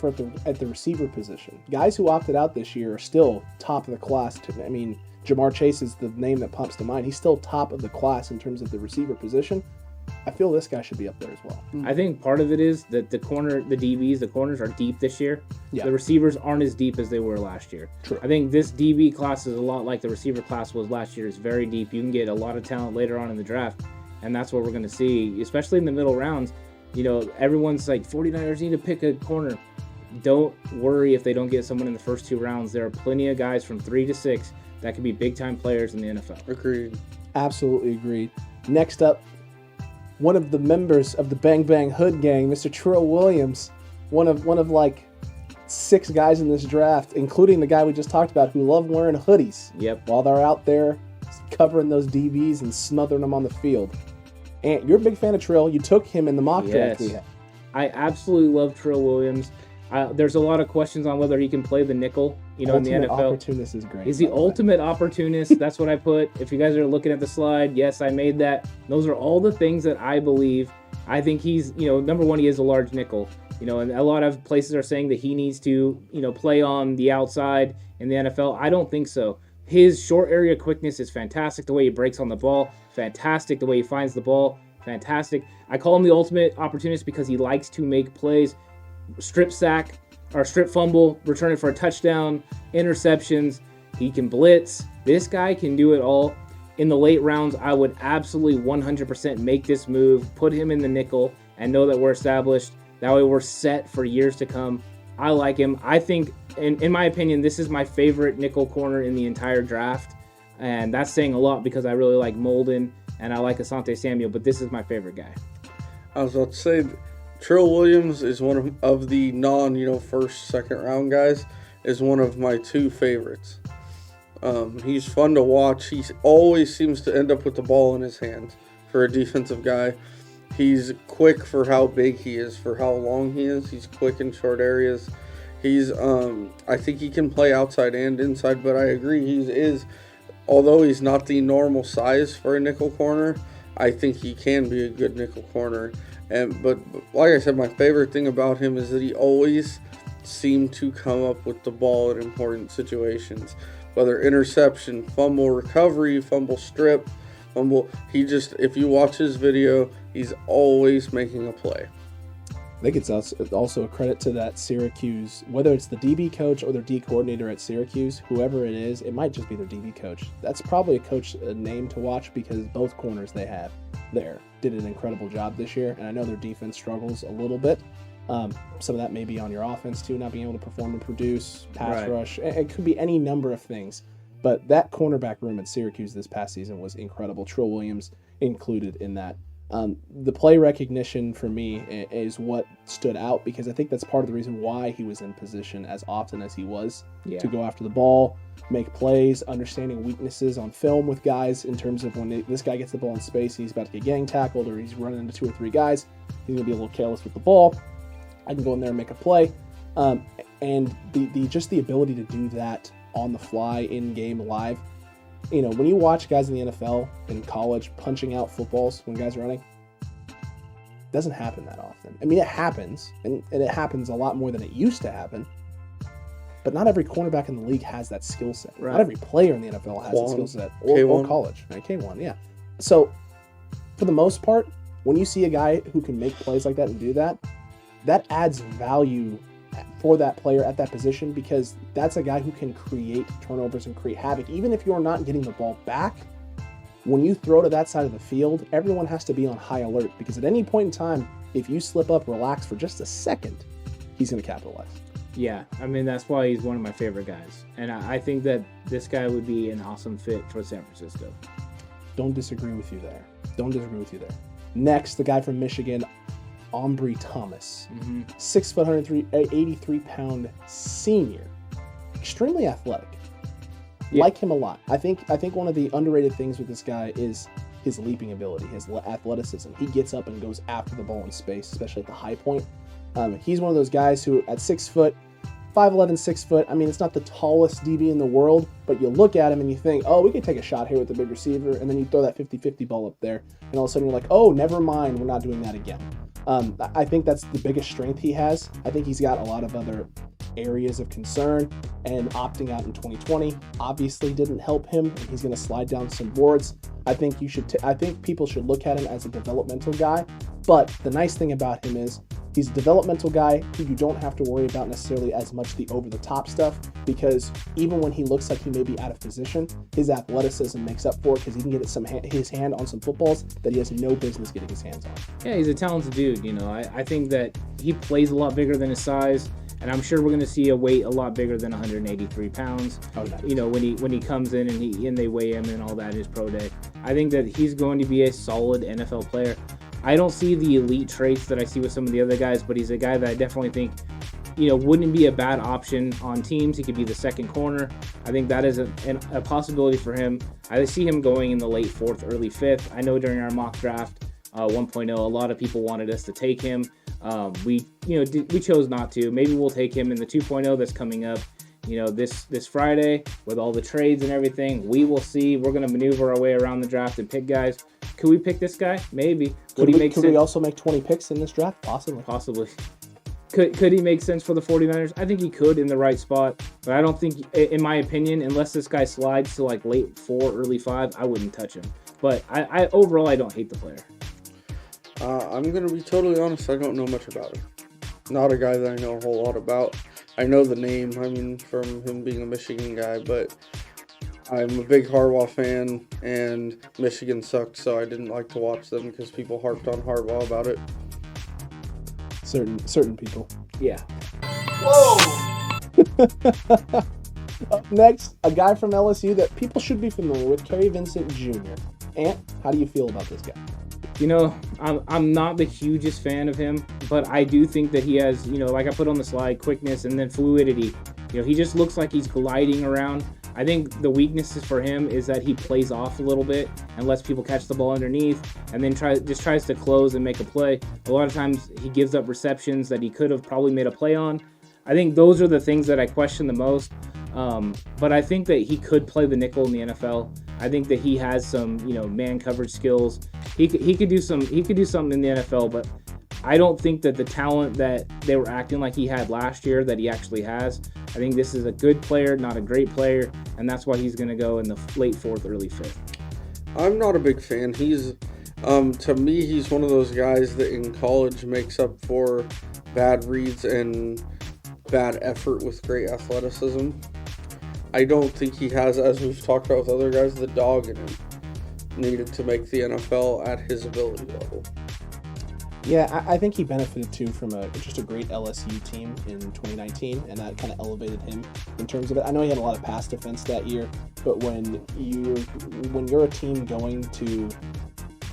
Speaker 4: at the receiver position. Guys who opted out this year are still top of the class. I mean, Jamar Chase is the name that pops to mind. He's still top of the class in terms of the receiver position. I feel this guy should be up there as well.
Speaker 2: I think part of it is that the DBs, the corners are deep this year.
Speaker 4: Yeah.
Speaker 2: The receivers aren't as deep as they were last year.
Speaker 4: True.
Speaker 2: I think this DB class is a lot like the receiver class was last year. It's very deep. You can get a lot of talent later on in the draft, and that's what we're going to see, especially in the middle rounds. You know, everyone's like, 49ers need to pick a corner. Don't worry if they don't get someone in the first 2 rounds. There are plenty of guys from 3 to 6 that could be big-time players in the NFL.
Speaker 3: Agreed.
Speaker 4: Absolutely agreed. Next up, one of the members of the Bang Bang Hood gang, Mr. Trill Williams, one of like 6 guys in this draft, including the guy we just talked about who love wearing hoodies.
Speaker 2: Yep.
Speaker 4: While they're out there covering those DBs and smothering them on the field. And you're a big fan of Trill. You took him in the mock draft we had.
Speaker 2: I absolutely love Trill Williams. There's a lot of questions on whether he can play the nickel, in the NFL.
Speaker 4: Opportunist is great.
Speaker 2: He's the ultimate opportunist. That's what I put. If you guys are looking at the slide, yes, I made that. Those are all the things that I believe. I think he's, number one, he is a large nickel. And a lot of places are saying that he needs to, play on the outside in the NFL. I don't think so. His short area quickness is fantastic. The way he breaks on the ball, fantastic. The way he finds the ball, fantastic. I call him the ultimate opportunist because he likes to make plays. Strip sack or strip fumble, return it for a touchdown, interceptions. He can blitz. This guy can do it all. In the late rounds, I would absolutely 100% make this move, put him in the nickel, and know that we're established. That way we're set for years to come. I like him. I think, in my opinion, this is my favorite nickel corner in the entire draft. And that's saying a lot because I really like Molden and I like Asante Samuel, but this is my favorite guy.
Speaker 3: I was about to say, Trill Williams is one of the first, second round guys, is one of my 2 favorites. He's fun to watch. He always seems to end up with the ball in his hands for a defensive guy. He's quick for how big he is, for how long he is. He's quick in short areas. He's, I think he can play outside and inside, but I agree although he's not the normal size for a nickel corner, I think he can be a good nickel corner. But like I said, my favorite thing about him is that he always seemed to come up with the ball in important situations, whether interception, fumble recovery, fumble strip, if you watch his video, he's always making a play.
Speaker 4: I think it's also a credit to that Syracuse, whether it's the DB coach or their D coordinator at Syracuse, whoever it is, it might just be their DB coach. That's probably a name to watch because both corners they have there did an incredible job this year, and I know their defense struggles a little bit, Some of that may be on your offense too, not being able to perform and produce, pass
Speaker 2: Right.
Speaker 4: rush. It could be any number of things. But that cornerback room at Syracuse this past season was incredible. Trill Williams included in that. The play recognition for me is what stood out, because I think that's part of the reason why he was in position as often as he was to go after the ball, make plays, understanding weaknesses on film with guys in terms of when this guy gets the ball in space and he's about to get gang tackled or he's running into 2 or 3 guys, he's going to be a little careless with the ball. I can go in there and make a play. And just the ability to do that on the fly, in game, live. You know, when you watch guys in the NFL, in college, punching out footballs when guys are running, it doesn't happen that often. I mean, it happens, and it happens a lot more than it used to happen, but not every cornerback in the league has that skill set.
Speaker 2: Right.
Speaker 4: Not every player in the NFL has that skill set, or
Speaker 3: K1.
Speaker 4: college. Right? K1, yeah. So, for the most part, when you see a guy who can make plays like that and do that, that adds value for that player at that position, because that's a guy who can create turnovers and create havoc. Even if you're not getting the ball back, when you throw to that side of the field, everyone has to be on high alert, because at any point in time, if you slip up, relax for just a second, he's going to capitalize.
Speaker 2: Yeah, I mean, that's why he's one of my favorite guys. And I think that this guy would be an awesome fit for San Francisco.
Speaker 4: Don't disagree with you there. Next, the guy from Michigan, Ambry Thomas, 6 foot 83-pound senior, extremely athletic.
Speaker 2: Yeah.
Speaker 4: Like him a lot. I think one of the underrated things with this guy is his leaping ability, his athleticism. He gets up and goes after the ball in space, especially at the high point. He's one of those guys who, at 6 foot, 5'11", 6 foot, I mean, it's not the tallest DB in the world, but you look at him and you think, oh, we could take a shot here with the big receiver, and then you throw that 50-50 ball up there, and all of a sudden you're like, oh, never mind, we're not doing that again. I think that's the biggest strength he has. I think he's got a lot of other areas of concern, and opting out in 2020 obviously didn't help him, and he's going to slide down some boards. I think I think people should look at him as a developmental guy, but the nice thing about him is he's a developmental guy who you don't have to worry about necessarily as much the over-the-top stuff, because even when he looks like he may be out of position, his athleticism makes up for it, because he can get his hand on some footballs that he has no business getting his hands on.
Speaker 2: Yeah, he's a talented dude. You know, I think that he plays a lot bigger than his size, and I'm sure we're going to see a weight a lot bigger than 183 pounds.
Speaker 4: Oh, nice.
Speaker 2: You know, when he comes in and they weigh him and all that in his pro day. I think that he's going to be a solid NFL player. I don't see the elite traits that I see with some of the other guys, but he's a guy that I definitely think, you know, wouldn't be a bad option on teams. He could be the second corner. I think that is a possibility for him. I see him going in the late 4th, early 5th. I know during our mock draft 1.0, a lot of people wanted us to take him. We chose not to. Maybe we'll take him in the 2.0 that's coming up, you know, this Friday with all the trades and everything. We will see. We're going to maneuver our way around the draft and pick guys. Could we pick this guy? Maybe.
Speaker 4: Could we also make 20 picks in this draft? Possibly.
Speaker 2: Could he make sense for the 49ers? I think he could in the right spot, but I don't think, in my opinion, unless this guy slides to like late 4, early 5, I wouldn't touch him. But I overall, I don't hate the player.
Speaker 3: I'm going to be totally honest, I don't know much about him. Not a guy that I know a whole lot about. I know the name, I mean, from him being a Michigan guy, but I'm a big Harbaugh fan, and Michigan sucked, so I didn't like to watch them because people harped on Harbaugh about it.
Speaker 4: Certain people.
Speaker 2: Yeah.
Speaker 4: Whoa! Up next, a guy from LSU that people should be familiar with, Kerry Vincent Jr. Ant, how do you feel about this guy?
Speaker 2: You know, I'm not the hugest fan of him, but I do think that he has, you know, like I put on the slide, quickness and then fluidity. You know, he just looks like he's gliding around. I think the weaknesses for him is that he plays off a little bit and lets people catch the ball underneath, and then tries to close and make a play. A lot of times he gives up receptions that he could have probably made a play on. I think those are the things that I question the most. But I think that he could play the nickel in the NFL. I think that he has some, you know, man coverage skills. He could do something in the NFL, but I don't think that the talent that they were acting like he had last year that he actually has. I think this is a good player, not a great player, and that's why he's going to go in the late 4th, early 5th.
Speaker 3: I'm not a big fan. He's, to me, he's one of those guys that in college makes up for bad reads and bad effort with great athleticism. I don't think he has, as we've talked about with other guys, the dog in him needed to make the NFL at his ability level.
Speaker 4: Yeah, I think he benefited too from just a great LSU team in 2019, and that kind of elevated him in terms of it. I know he had a lot of pass defense that year, but when you're a team going to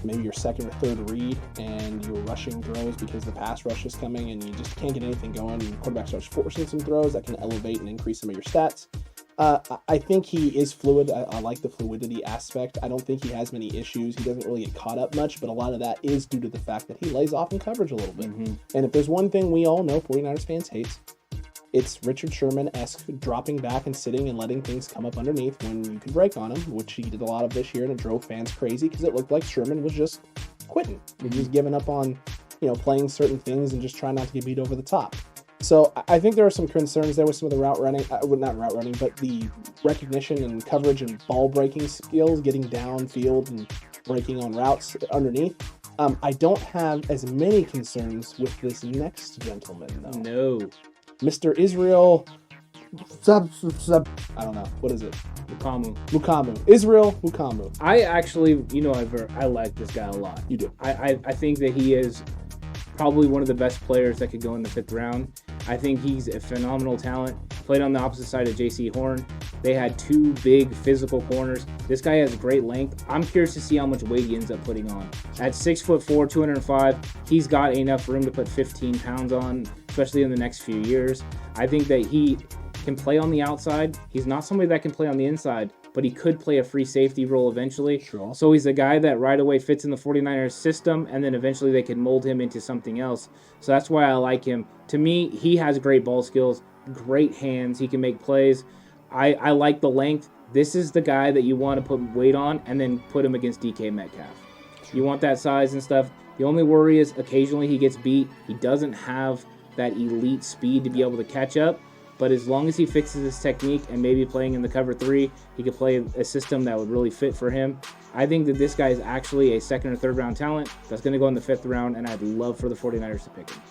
Speaker 4: maybe your second or third read and you're rushing throws because the pass rush is coming and you just can't get anything going, and the quarterback starts forcing some throws, that can elevate and increase some of your stats. I think he is fluid. I like the fluidity aspect. I don't think he has many issues. He doesn't really get caught up much, but a lot of that is due to the fact that he lays off in coverage a little bit. Mm-hmm. And if there's one thing we all know 49ers fans hates, it's Richard Sherman-esque dropping back and sitting and letting things come up underneath when you can break on him, which he did a lot of this year, and it drove fans crazy because it looked like Sherman was just quitting. He was giving up on, playing certain things and just trying not to get beat over the top. So I think there are some concerns there with some of the route running, not route running, but the recognition and coverage and ball breaking skills, getting downfield and breaking on routes underneath. I don't have as many concerns with this next gentleman, though.
Speaker 2: No.
Speaker 4: Mr. Israel, I don't know, what is it? Mukamu. Israel Mukamu.
Speaker 2: I actually, I like this guy a lot.
Speaker 4: You do.
Speaker 2: I think that he is probably one of the best players that could go in the 5th round. I think he's a phenomenal talent. Played on the opposite side of J.C. Horn. They had 2 big physical corners. This guy has great length. I'm curious to see how much weight he ends up putting on. At 6'4", 205, he's got enough room to put 15 pounds on, especially in the next few years. I think that he can play on the outside. He's not somebody that can play on the inside, but he could play a free safety role eventually.
Speaker 4: Sure.
Speaker 2: So he's a guy that right away fits in the 49ers system, and then eventually they can mold him into something else. So that's why I like him. To me, he has great ball skills, great hands. He can make plays. I like the length. This is the guy that you want to put weight on and then put him against DK Metcalf. You want that size and stuff. The only worry is occasionally he gets beat. He doesn't have that elite speed to be able to catch up. But as long as he fixes his technique and maybe playing in the cover 3, he could play a system that would really fit for him. I think that this guy is actually a 2nd or 3rd round talent that's going to go in the 5th round, and I'd love for the 49ers to pick him.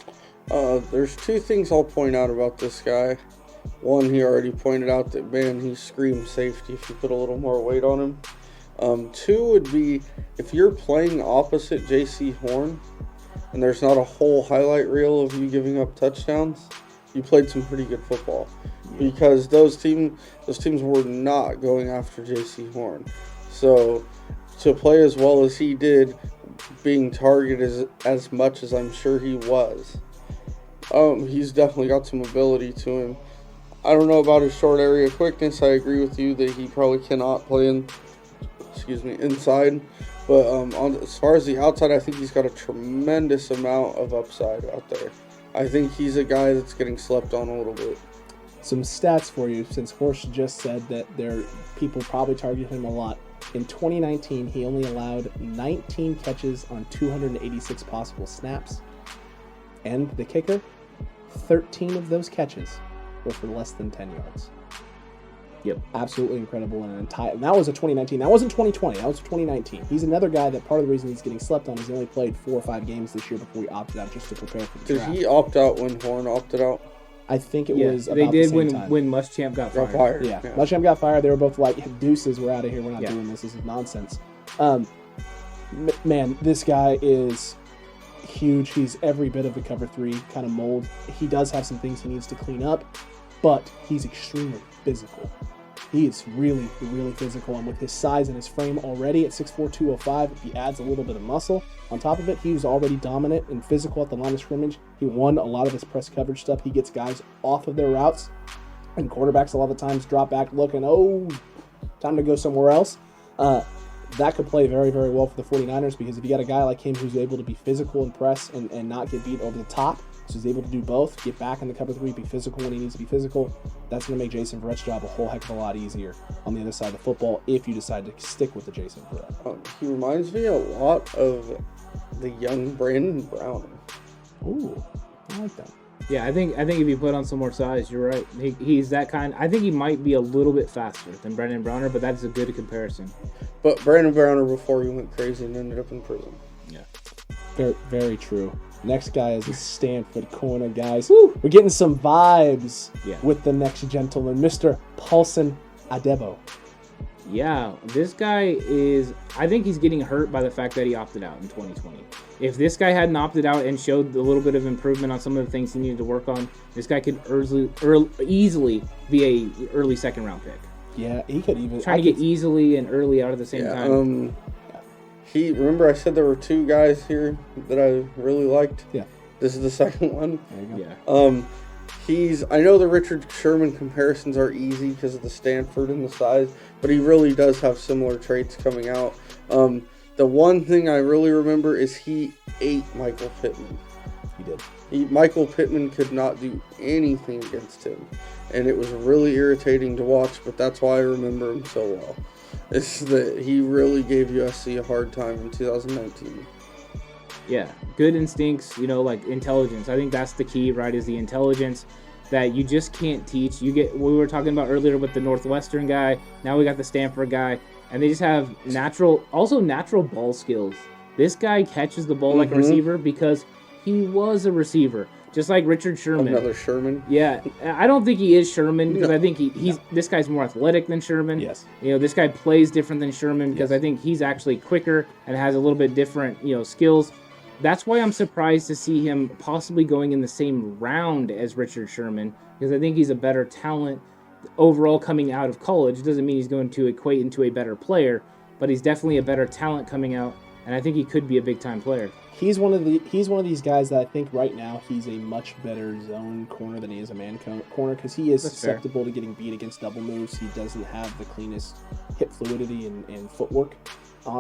Speaker 3: There's 2 things I'll point out about this guy. One, he already pointed out that, man, he screams safety if you put a little more weight on him. 2 would be, if you're playing opposite J.C. Horn and there's not a whole highlight reel of you giving up touchdowns, you played some pretty good football, because those teams were not going after J.C. Horn. So to play as well as he did, being targeted as much as I'm sure he was, he's definitely got some ability to him. I don't know about his short area quickness. I agree with you that he probably cannot play inside. But as far as the outside, I think he's got a tremendous amount of upside out there. I think he's a guy that's getting slept on a little bit.
Speaker 4: Some stats for you, since Horst just said that people probably target him a lot. In 2019, he only allowed 19 catches on 286 possible snaps. And the kicker, 13 of those catches were for less than 10 yards.
Speaker 2: Yep.
Speaker 4: Absolutely incredible. And that was a 2019. That wasn't 2020. That was 2019. He's another guy that part of the reason he's getting slept on is he only played 4 or 5 games this year before he opted out just to prepare for the draft.
Speaker 3: Did he opt out when Horn opted out?
Speaker 4: I think it was about
Speaker 2: they did
Speaker 4: the same time.
Speaker 2: when Muschamp got fired.
Speaker 4: Yeah. Muschamp got fired. They were both like, deuces, we're out of here. We're not doing this. This is nonsense. Man, this guy is huge. He's every bit of the cover 3 kind of mold. He does have some things he needs to clean up, but he's extremely physical. He is really, really physical, and with his size and his frame already at 6'4", 205, if he adds a little bit of muscle on top of it, he was already dominant and physical at the line of scrimmage. He won a lot of his press coverage stuff. He gets guys off of their routes, and quarterbacks a lot of the times drop back looking, time to go somewhere else. That could play very, very well for the 49ers, because if you got a guy like him who's able to be physical and press and not get beat over the top, so he's able to do both, get back in the cover 3, be physical when he needs to be physical, that's going to make Jason Verrett's job a whole heck of a lot easier on the other side of the football if you decide to stick with the Jason Verrett.
Speaker 3: He reminds me a lot of the young Brandon Browner.
Speaker 4: Ooh, I like that.
Speaker 2: Yeah, I think if you put on some more size, you're right. He's that kind. I think he might be a little bit faster than Brandon Browner, but that's a good comparison.
Speaker 3: But Brandon Browner before he went crazy and ended up in prison.
Speaker 2: Yeah.
Speaker 4: Very, very true. Next guy is a Stanford Corner, guys. Woo! We're getting some vibes with the next gentleman, Mr. Paulson Adebo.
Speaker 2: Yeah, this guy is... I think he's getting hurt by the fact that he opted out in 2020. If this guy hadn't opted out and showed a little bit of improvement on some of the things he needed to work on, this guy could easily be a early second-round pick.
Speaker 4: Yeah, he could even...
Speaker 2: Trying to get easily and early out at the same time.
Speaker 3: Remember I said there were two guys here that I really liked?
Speaker 4: Yeah.
Speaker 3: This is the second one.
Speaker 4: There you go.
Speaker 2: Yeah.
Speaker 3: I know the Richard Sherman comparisons are easy because of the Stanford and the size, but he really does have similar traits coming out. The one thing I really remember is he ate Michael Pittman.
Speaker 4: He did.
Speaker 3: Michael Pittman could not do anything against him, and it was really irritating to watch, but that's why I remember him so well. It's that he really gave USC a hard time in 2019.
Speaker 2: Yeah, good instincts, like intelligence. I think that's the key, right, is the intelligence that you just can't teach. We were talking about earlier with the Northwestern guy, now we got the Stanford guy, and they just have natural ball skills. This guy catches the ball like a receiver because he was a receiver, just like Richard Sherman.
Speaker 3: Another Sherman?
Speaker 2: Yeah, I don't think he is Sherman because I think this guy's more athletic than Sherman.
Speaker 4: Yes.
Speaker 2: This guy plays different than Sherman because I think he's actually quicker and has a little bit different, skills. That's why I'm surprised to see him possibly going in the same round as Richard Sherman, because I think he's a better talent overall coming out of college. It doesn't mean he's going to equate into a better player, but he's definitely a better talent coming out, and I think he could be a big-time player.
Speaker 4: He's one of these guys that I think right now he's a much better zone corner than he is a man corner because he is susceptible to getting beat against double moves. He doesn't have the cleanest hip fluidity and footwork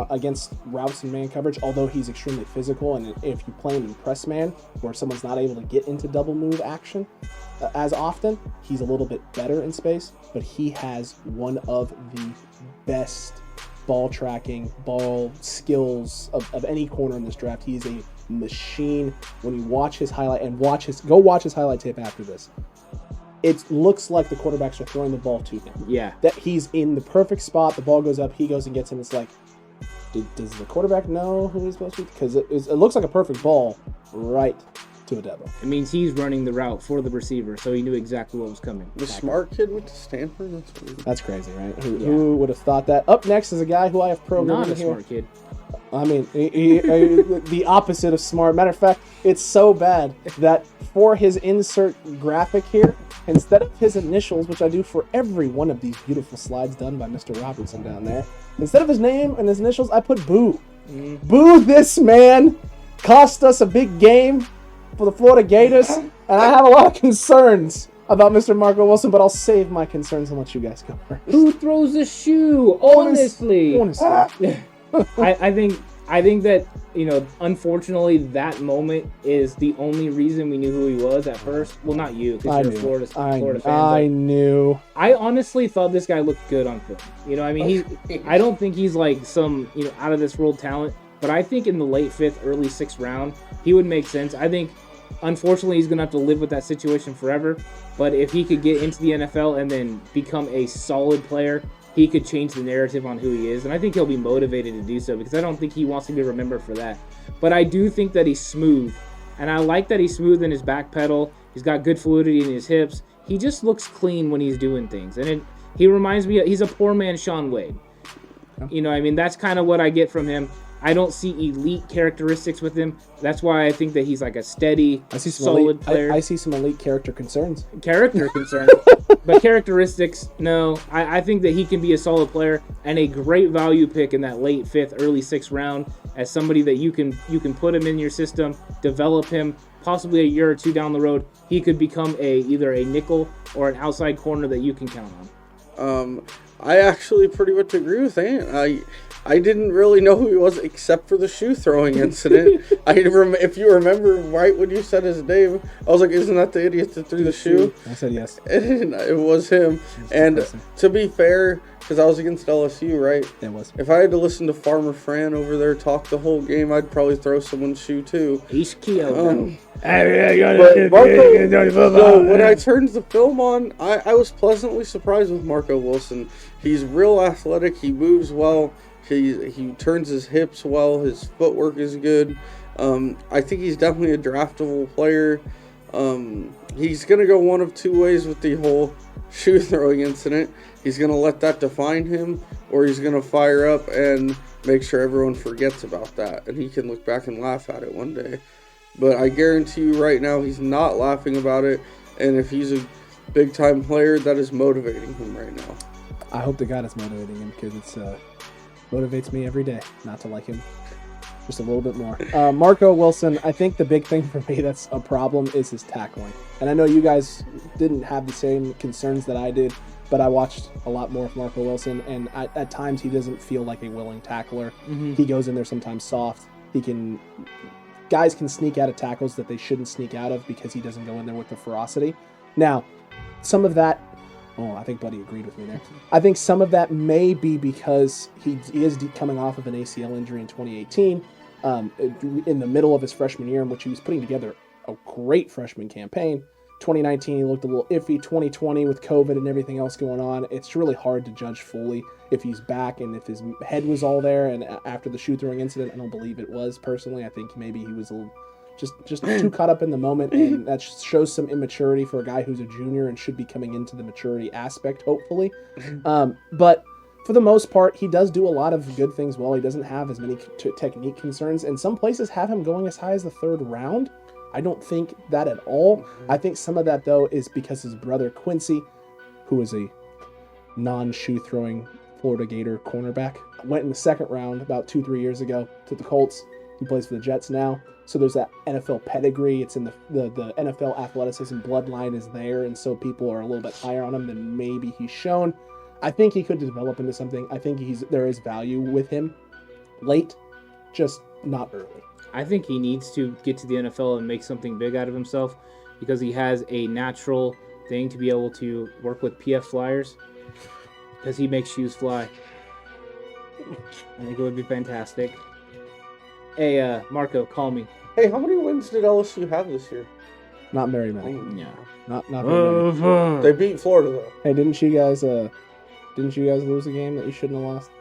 Speaker 4: against routes and man coverage, although he's extremely physical, and if you play him in press man where someone's not able to get into double move action as often, he's a little bit better in space, but he has one of the best ball tracking, ball skills of any corner in this draft. He is a machine. When you watch his highlight and watch his highlight tape after this, it looks like the quarterbacks are throwing the ball to him.
Speaker 2: Yeah.
Speaker 4: That he's in the perfect spot, the ball goes up, he goes and gets him. It's like, does the quarterback know who he's supposed to be? Because it looks like a perfect ball right to Adebo.
Speaker 2: It means he's running the route for the receiver, so he knew exactly what was coming.
Speaker 3: The smart kid went to Stanford?
Speaker 4: That's crazy, right? Who would have thought that? Up next is a guy who I have programmed
Speaker 2: Not a
Speaker 4: here.
Speaker 2: smart kid.
Speaker 4: I mean, the opposite of smart. Matter of fact, it's so bad that for his insert graphic here, instead of his initials, which I do for every one of these beautiful slides done by Mr. Robertson down there, instead of his name and his initials, I put Boo. Boo this man. Cost us a big game for the Florida Gators, and I have a lot of concerns about Mr. Marco Wilson, but I'll save my concerns and let you guys go first.
Speaker 2: Who throws the shoe? Honestly. I think that, unfortunately, that moment is the only reason we knew who he was at first. Well, not you, because you're a Florida fan.
Speaker 4: I knew.
Speaker 2: I honestly thought this guy looked good on film. I don't think he's like some, out of this world talent, but I think in the late 5th, early 6th round, he would make sense. I think, unfortunately, he's going to have to live with that situation forever, but if he could get into the NFL and then become a solid player, he could change the narrative on who he is, and I think he'll be motivated to do so because I don't think he wants to be remembered for that. But I do think that he's smooth, and I like that he's smooth in his back pedal. He's got good fluidity in his hips. He just looks clean when he's doing things, and he reminds me, he's a poor man Shaun Wade. That's kind of what I get from him. I don't see elite characteristics with him. That's why I think that he's like a steady, solid player.
Speaker 4: I see some elite character concerns.
Speaker 2: But characteristics, no. I think that he can be a solid player and a great value pick in that late 5th, early 6th round as somebody that you can put him in your system, develop him, possibly a year or two down the road. He could become either a nickel or an outside corner that you can count on.
Speaker 3: I actually pretty much agree with Ant. I didn't really know who he was except for the shoe throwing incident. If you remember right when you said his name, I was like, isn't that the idiot that threw the shoe?
Speaker 4: I said yes.
Speaker 3: And it was him. And to be fair, because I was against LSU, right?
Speaker 4: It was.
Speaker 3: If I had to listen to Farmer Fran over there talk the whole game, I'd probably throw someone's shoe too.
Speaker 2: He's cute.
Speaker 3: But Marco, when I turned the film on, I was pleasantly surprised with Marco Wilson. He's real athletic. He moves well. He turns his hips well. His footwork is good. I think he's definitely a draftable player. He's going to go one of two ways with the whole shoe throwing incident. He's going to let that define him, or he's going to fire up and make sure everyone forgets about that, and he can look back and laugh at it one day. But I guarantee you right now he's not laughing about it, and if he's a big-time player, that is motivating him right now.
Speaker 4: I hope to God it's motivating him, because it's motivates me every day not to like him just a little bit more. Marco Wilson, I think the big thing for me that's a problem is his tackling. And I know you guys didn't have the same concerns that I did, but I watched a lot more of Marco Wilson, and at times he doesn't feel like a willing tackler. Mm-hmm. He goes in there sometimes soft. Guys can sneak out of tackles that they shouldn't sneak out of because he doesn't go in there with the ferocity. Now, some of that, I think Buddy agreed with me there. I think some of that may be because he is coming off of an ACL injury in 2018, in the middle of his freshman year, in which he was putting together a great freshman campaign. 2019, he looked a little iffy. 2020, with COVID and everything else going on, it's really hard to judge fully if he's back and if his head was all there. And after the shoe throwing incident, I don't believe it was, personally. I think maybe he was a little just too caught up in the moment, and that shows some immaturity for a guy who's a junior and should be coming into the maturity aspect, hopefully. But for the most part, he does do a lot of good things well. He doesn't have as many technique concerns, and some places have him going as high as the 3rd round. I don't think that at all. I think some of that, though, is because his brother Quincy, who is a non-shoe throwing Florida Gator cornerback, went in the 2nd round about 2-3 years ago to the Colts. He plays for the Jets now. So there's that NFL pedigree. It's in the NFL athleticism bloodline is there, and so people are a little bit higher on him than maybe he's shown. I think he could develop into something. I think there is value with him late, just not early.
Speaker 2: I think he needs to get to the NFL and make something big out of himself, because he has a natural thing to be able to work with PF flyers, because he makes shoes fly. I think it would be fantastic. Hey, Marco, call me.
Speaker 3: Hey, how many wins did LSU have this year?
Speaker 4: Not very many.
Speaker 2: Yeah.
Speaker 4: Not very many.
Speaker 3: They beat Florida, though.
Speaker 4: Hey, didn't you guys lose a game that you shouldn't have lost?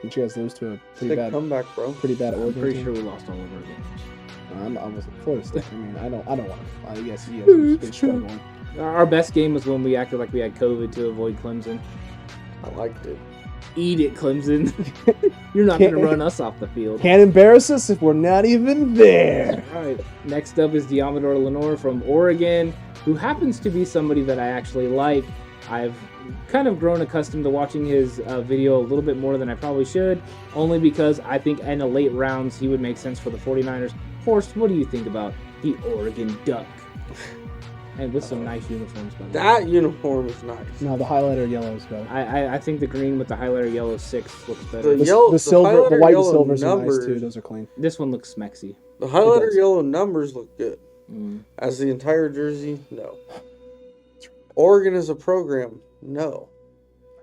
Speaker 4: Didn't you guys lose to a pretty bad
Speaker 3: comeback, bro?
Speaker 4: Pretty bad Oregon
Speaker 2: I'm pretty
Speaker 4: team?
Speaker 2: sure we lost all of our games.
Speaker 4: I wasn't Florida State. I mean, I don't want to. I guess you guys have been struggling.
Speaker 2: Our best game was when we acted like we had COVID to avoid Clemson.
Speaker 3: I liked it.
Speaker 2: Eat it, Clemson. You're not going to run us off the field.
Speaker 4: Can't embarrass us if we're not even there.
Speaker 2: All right. Next up is Amador Lenoir from Oregon, who happens to be somebody that I actually like. I've kind of grown accustomed to watching his video a little bit more than I probably should, only because I think in the late rounds he would make sense for the 49ers. Horst, what do you think about the Oregon Duck? And with some nice uniforms, by the way.
Speaker 3: That uniform is nice.
Speaker 4: No, the highlighter yellow is better.
Speaker 2: I think the green with the highlighter yellow 6 looks better.
Speaker 4: The silver, the white and silvers are
Speaker 3: numbers,
Speaker 4: nice too. Those are clean.
Speaker 2: This one looks smexy.
Speaker 3: The highlighter yellow numbers look good. As the entire jersey, no. Oregon as a program, no.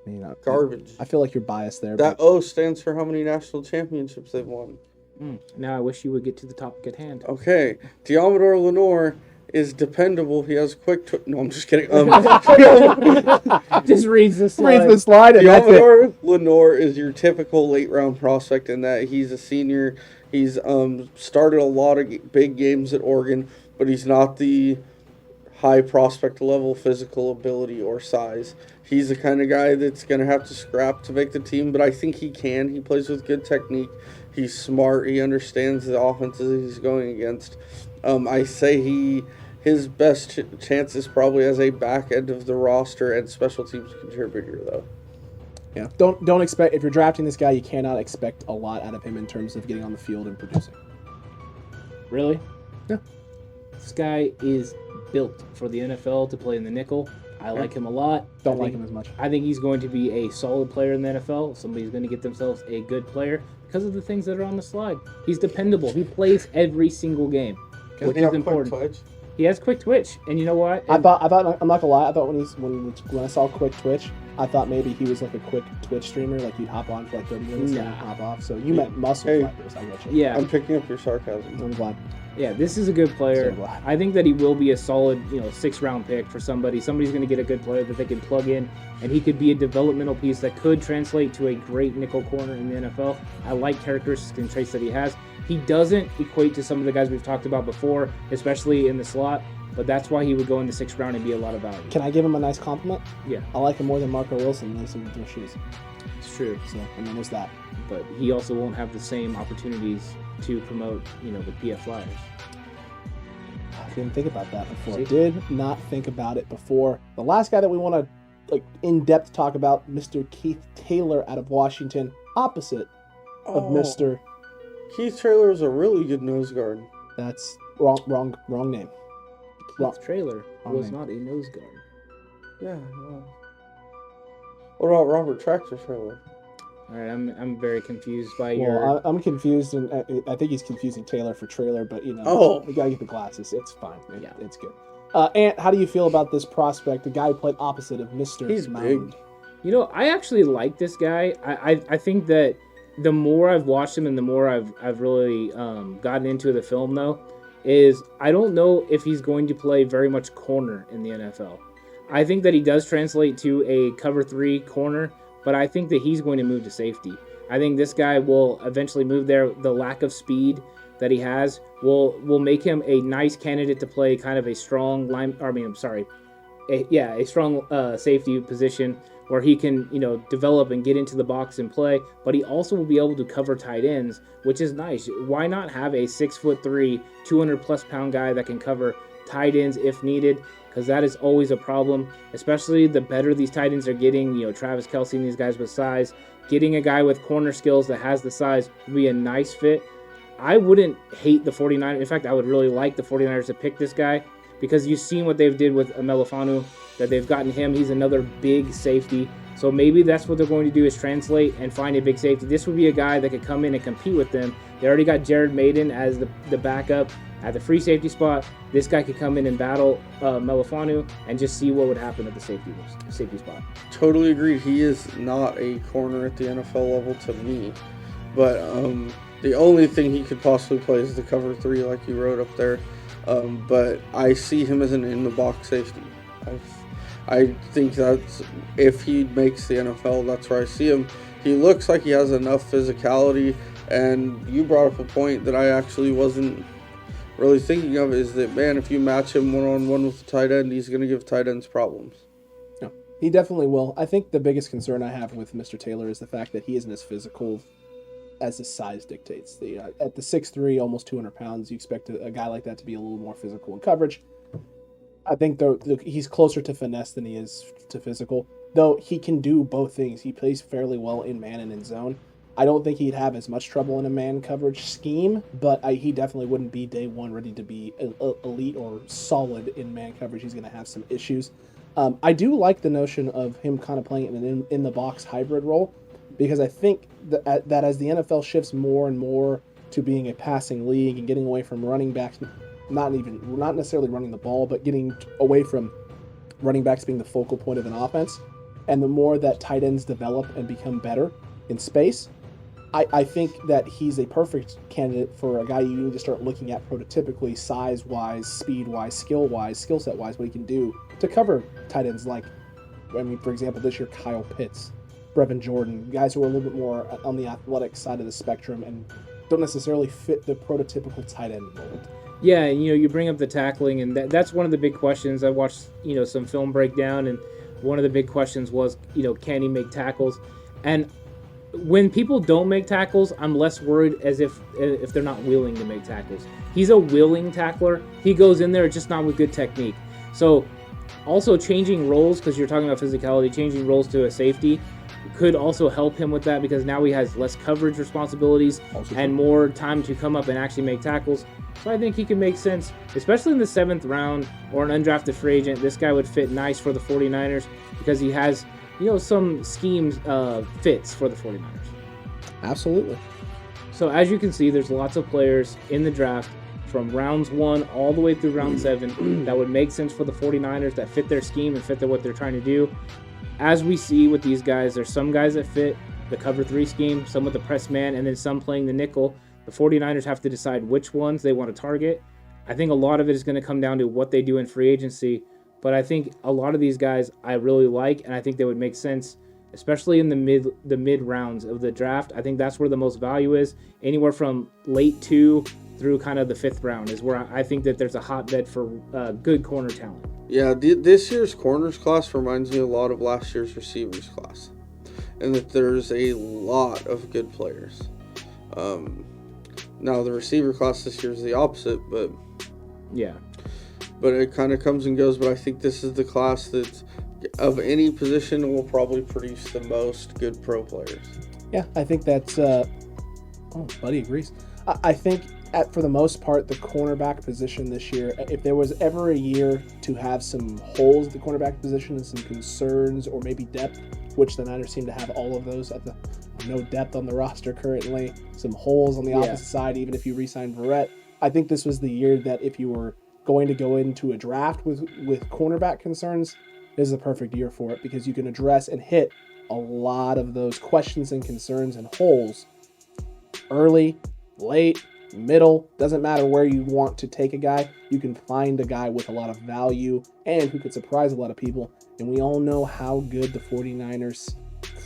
Speaker 4: I mean,
Speaker 3: garbage.
Speaker 4: I feel like you're biased there.
Speaker 3: That O stands for how many national championships they've won.
Speaker 2: Now I wish you would get to the topic at hand.
Speaker 3: Okay, Amador Lenoir is dependable. He has quick. No, I'm just kidding.
Speaker 2: Just reads the slide.
Speaker 4: Reads the slide, and that's it.
Speaker 3: Amador Lenoir is your typical late round prospect in that he's a senior. He's started a lot of big games at Oregon, but he's not the high prospect level physical ability or size. He's the kind of guy that's going to have to scrap to make the team, but I think he can. He plays with good technique. He's smart. He understands the offenses he's going against. I say his best chance is probably as a back end of the roster and special teams contributor, though.
Speaker 4: Yeah. Don't expect, if you're drafting this guy, you cannot expect a lot out of him in terms of getting on the field and producing.
Speaker 2: Really?
Speaker 4: Yeah.
Speaker 2: This guy is built for the NFL to play in the nickel. I like him a lot.
Speaker 4: Don't like him as much.
Speaker 2: I think he's going to be a solid player in the NFL. Somebody's going to get themselves a good player because of the things that are on the slide. He's dependable. He plays every single game, which is important. He has quick twitch, and you know what?
Speaker 4: I thought I'm not gonna lie. I thought when I saw quick twitch, I thought maybe he was like a quick Twitch streamer, like he'd hop on for like 30 minutes and then hop off. So you meant muscle fibers. I get you.
Speaker 2: Yeah,
Speaker 3: I'm picking up your sarcasm.
Speaker 4: I'm glad.
Speaker 2: Yeah, this is a good player.
Speaker 4: So glad.
Speaker 2: I think that he will be a solid, 6th-round pick for somebody. Somebody's going to get a good player that they can plug in, and he could be a developmental piece that could translate to a great nickel corner in the NFL. I like characteristics and traits that he has. He doesn't equate to some of the guys we've talked about before, especially in the slot, but that's why he would go in the 6th round and be a lot of value.
Speaker 4: Can I give him a nice compliment?
Speaker 2: Yeah.
Speaker 4: I like him more than Marco Wilson when some throw shoes.
Speaker 2: It's true.
Speaker 4: So, there's that.
Speaker 2: But he also won't have the same opportunities to promote, the PF Flyers.
Speaker 4: I didn't think about that before.
Speaker 2: See?
Speaker 4: Did not think about it before. The last guy that we want to in-depth talk about, Mr. Keith Taylor out of Washington, opposite of Mr.
Speaker 3: Keith Taylor is a really good nose guard.
Speaker 4: That's wrong name.
Speaker 2: Keith Trailer
Speaker 4: Wrong
Speaker 2: was
Speaker 4: name.
Speaker 2: not a nose guard.
Speaker 3: Yeah. Well. What about Robert Tractor Trailer?
Speaker 2: All right, I'm very confused by your...
Speaker 4: Well, I'm confused, and I think he's confusing Taylor for Trailer, but we gotta get the glasses. It's fine.
Speaker 2: Yeah.
Speaker 4: It's good. Ant, how do you feel about this prospect, the guy who played opposite of Mr.
Speaker 3: He's
Speaker 4: Mound?
Speaker 3: big.
Speaker 2: I actually like this guy. I think that the more I've watched him and the more I've really gotten into the film, though, is I don't know if he's going to play very much corner in the NFL. I think that he does translate to a cover 3 corner, but I think that he's going to move to safety. I think this guy will eventually move there. The lack of speed that he has will make him a nice candidate to play kind of a strong a strong safety position where he can, develop and get into the box and play, but he also will be able to cover tight ends, which is nice. Why not have a 6'3", 200+ pound guy that can cover tight ends if needed? Because that is always a problem, especially the better these tight ends are getting. Travis Kelce and these guys with size. Getting a guy with corner skills that has the size would be a nice fit. I wouldn't hate the 49ers. In fact, I would really like the 49ers to pick this guy because you've seen what they've did with Melifanu, that they've gotten him. He's another big safety. So maybe that's what they're going to do is translate and find a big safety. This would be a guy that could come in and compete with them. They already got Jared Maiden as the backup at the free safety spot. This guy could come in and battle Melifanu and just see what would happen at the safety spot.
Speaker 3: Totally agreed. He is not a corner at the NFL level to me. But the only thing he could possibly play is the cover 3 like you wrote up there. But I see him as an in-the-box safety. I think that's, if he makes the NFL, that's where I see him. He looks like he has enough physicality, and you brought up a point that I actually wasn't really thinking of, is that, man, if you match him one-on-one with the tight end, he's going to give tight ends problems.
Speaker 4: No, he definitely will. I think the biggest concern I have with Mr. Taylor is the fact that he isn't as physical as his size dictates. At the 6'3", almost 200 pounds, you expect a guy like that to be a little more physical in coverage. I think he's closer to finesse than he is to physical, though he can do both things. He plays fairly well in man and in zone. I don't think he'd have as much trouble in a man coverage scheme, but he definitely wouldn't be day one ready to be elite or solid in man coverage. He's going to have some issues. I do like the notion of him kind of playing in the box hybrid role, because I think that as the NFL shifts more and more to being a passing league and getting away from running backs, not necessarily running the ball, but getting away from running backs being the focal point of an offense, and the more that tight ends develop and become better in space, I think that he's a perfect candidate for a guy you need to start looking at prototypically, size-wise, speed-wise, skill set-wise, what he can do to cover tight ends like, for example, this year, Kyle Pitts, Brevin Jordan, guys who are a little bit more on the athletic side of the spectrum and don't necessarily fit the prototypical tight end mold.
Speaker 2: Yeah, and you bring up the tackling, and that's one of the big questions. I watched some film breakdown, and one of the big questions was can he make tackles? And when people don't make tackles, I'm less worried as if they're not willing to make tackles. He's a willing tackler. He goes in there just not with good technique. So also changing roles, because you're talking about physicality, changing roles to a safety could also help him with that, because now he has less coverage responsibilities and more time to come up and actually make tackles. So I think he can make sense, especially in the 7th round or an undrafted free agent. This guy would fit nice for the 49ers because he has, some schemes fits for the 49ers.
Speaker 4: Absolutely.
Speaker 2: So as you can see, there's lots of players in the draft from rounds 1 all the way through round 7 that would make sense for the 49ers, that fit their scheme and fit what they're trying to do. As we see with these guys, there's some guys that fit the cover 3 scheme, some with the press man, and then some playing the nickel. The 49ers have to decide which ones they want to target. I think a lot of it is going to come down to what they do in free agency. But I think a lot of these guys I really like, and I think they would make sense, especially in the mid rounds of the draft. I think that's where the most value is. Anywhere from late 2 through kind of the 5th round is where I think that there's a hotbed for good corner talent.
Speaker 3: Yeah, this year's corners class reminds me a lot of last year's receivers class, and that there's a lot of good players. Now the receiver class this year is the opposite, but
Speaker 2: yeah,
Speaker 3: but it kind of comes and goes. But I think this is the class that, of any position, will probably produce the most good pro players.
Speaker 4: Yeah, I think that's. Buddy agrees. I think for the most part, the cornerback position this year, if there was ever a year to have some holes at the cornerback position and some concerns or maybe depth, which the Niners seem to have all of those at the no depth on the roster currently, some holes on the opposite side, even if you re-sign Verrett. I think this was the year that if you were going to go into a draft with cornerback concerns, this is the perfect year for it, because you can address and hit a lot of those questions and concerns and holes early, late, middle. Doesn't matter where you want to take a guy. You can find a guy with a lot of value and who could surprise a lot of people. And we all know how good the 49ers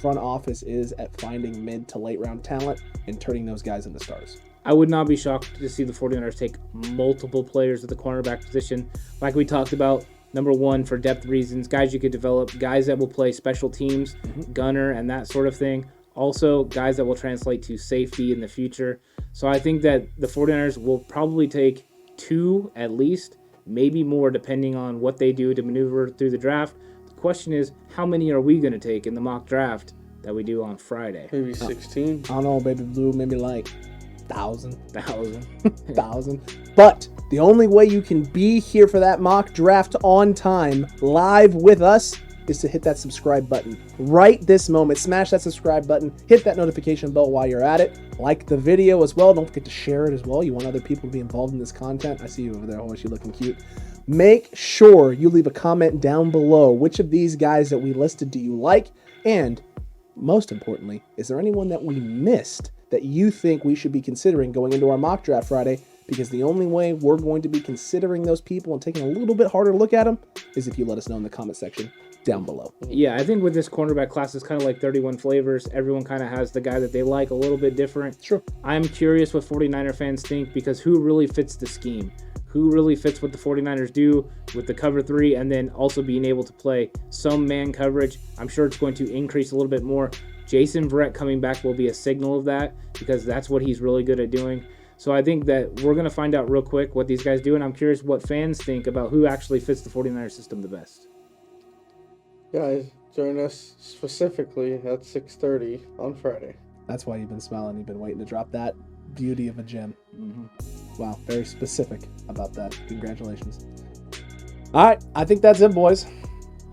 Speaker 4: front office is at finding mid to late round talent and turning those guys into stars.
Speaker 2: I would not be shocked to see the 49ers take multiple players at the cornerback position. Like we talked about, number one, for depth reasons, guys you could develop, guys that will play special teams, gunner, and that sort of thing. Also, guys that will translate to safety in the future. So I think that the 49ers will probably take 2 at least, maybe more depending on what they do to maneuver through the draft. The question is, how many are we going to take in the mock draft that we do on Friday?
Speaker 3: Maybe 16.
Speaker 4: I don't know, baby blue, maybe like 1,000. But the only way you can be here for that mock draft on time, live with us, is to hit that subscribe button right this moment. Smash that subscribe button, hit that notification bell while you're at it, like the video as well. Don't forget to share it as well. You want other people to be involved in this content. I see you over there, Horst, you're looking cute. Make sure you leave a comment down below. Which of these guys that we listed do you like? And most importantly, is there anyone that we missed that you think we should be considering going into our mock draft Friday? Because the only way we're going to be considering those people and taking a little bit harder look at them is if you let us know in the comment section down below.
Speaker 2: Yeah, I think with this cornerback class, it's kind of like 31 flavors. Everyone kind of has the guy that they like a little bit different.
Speaker 4: Sure.
Speaker 2: I'm curious what 49er fans think, because who really fits the scheme? Who really fits what the 49ers do with the cover 3 and then also being able to play some man coverage? I'm sure it's going to increase a little bit more. Jason Verrett coming back will be a signal of that, because that's what he's really good at doing. So I think that we're going to find out real quick what these guys do, and I'm curious what fans think about who actually fits the 49er system the best.
Speaker 3: Guys, join us specifically at 6:30 on Friday.
Speaker 4: That's why you've been smiling. You've been waiting to drop that beauty of a gem. Wow, very specific about that. Congratulations. All right, I think that's it, boys.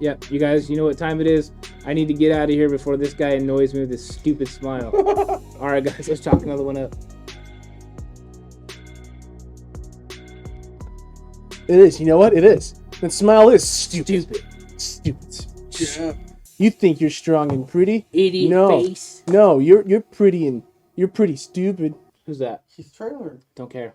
Speaker 2: Yep, you guys, you know what time it is. I need to get out of here before this guy annoys me with his stupid smile. All right, guys, let's chalk another one up.
Speaker 4: It is. You know what? It is. That smile is stupid. Stupid.
Speaker 3: Yeah.
Speaker 4: You think you're strong and pretty?
Speaker 2: Idiot face.
Speaker 4: No, you're pretty and you're pretty stupid.
Speaker 2: Who's that?
Speaker 3: He's trailer.
Speaker 2: Don't care.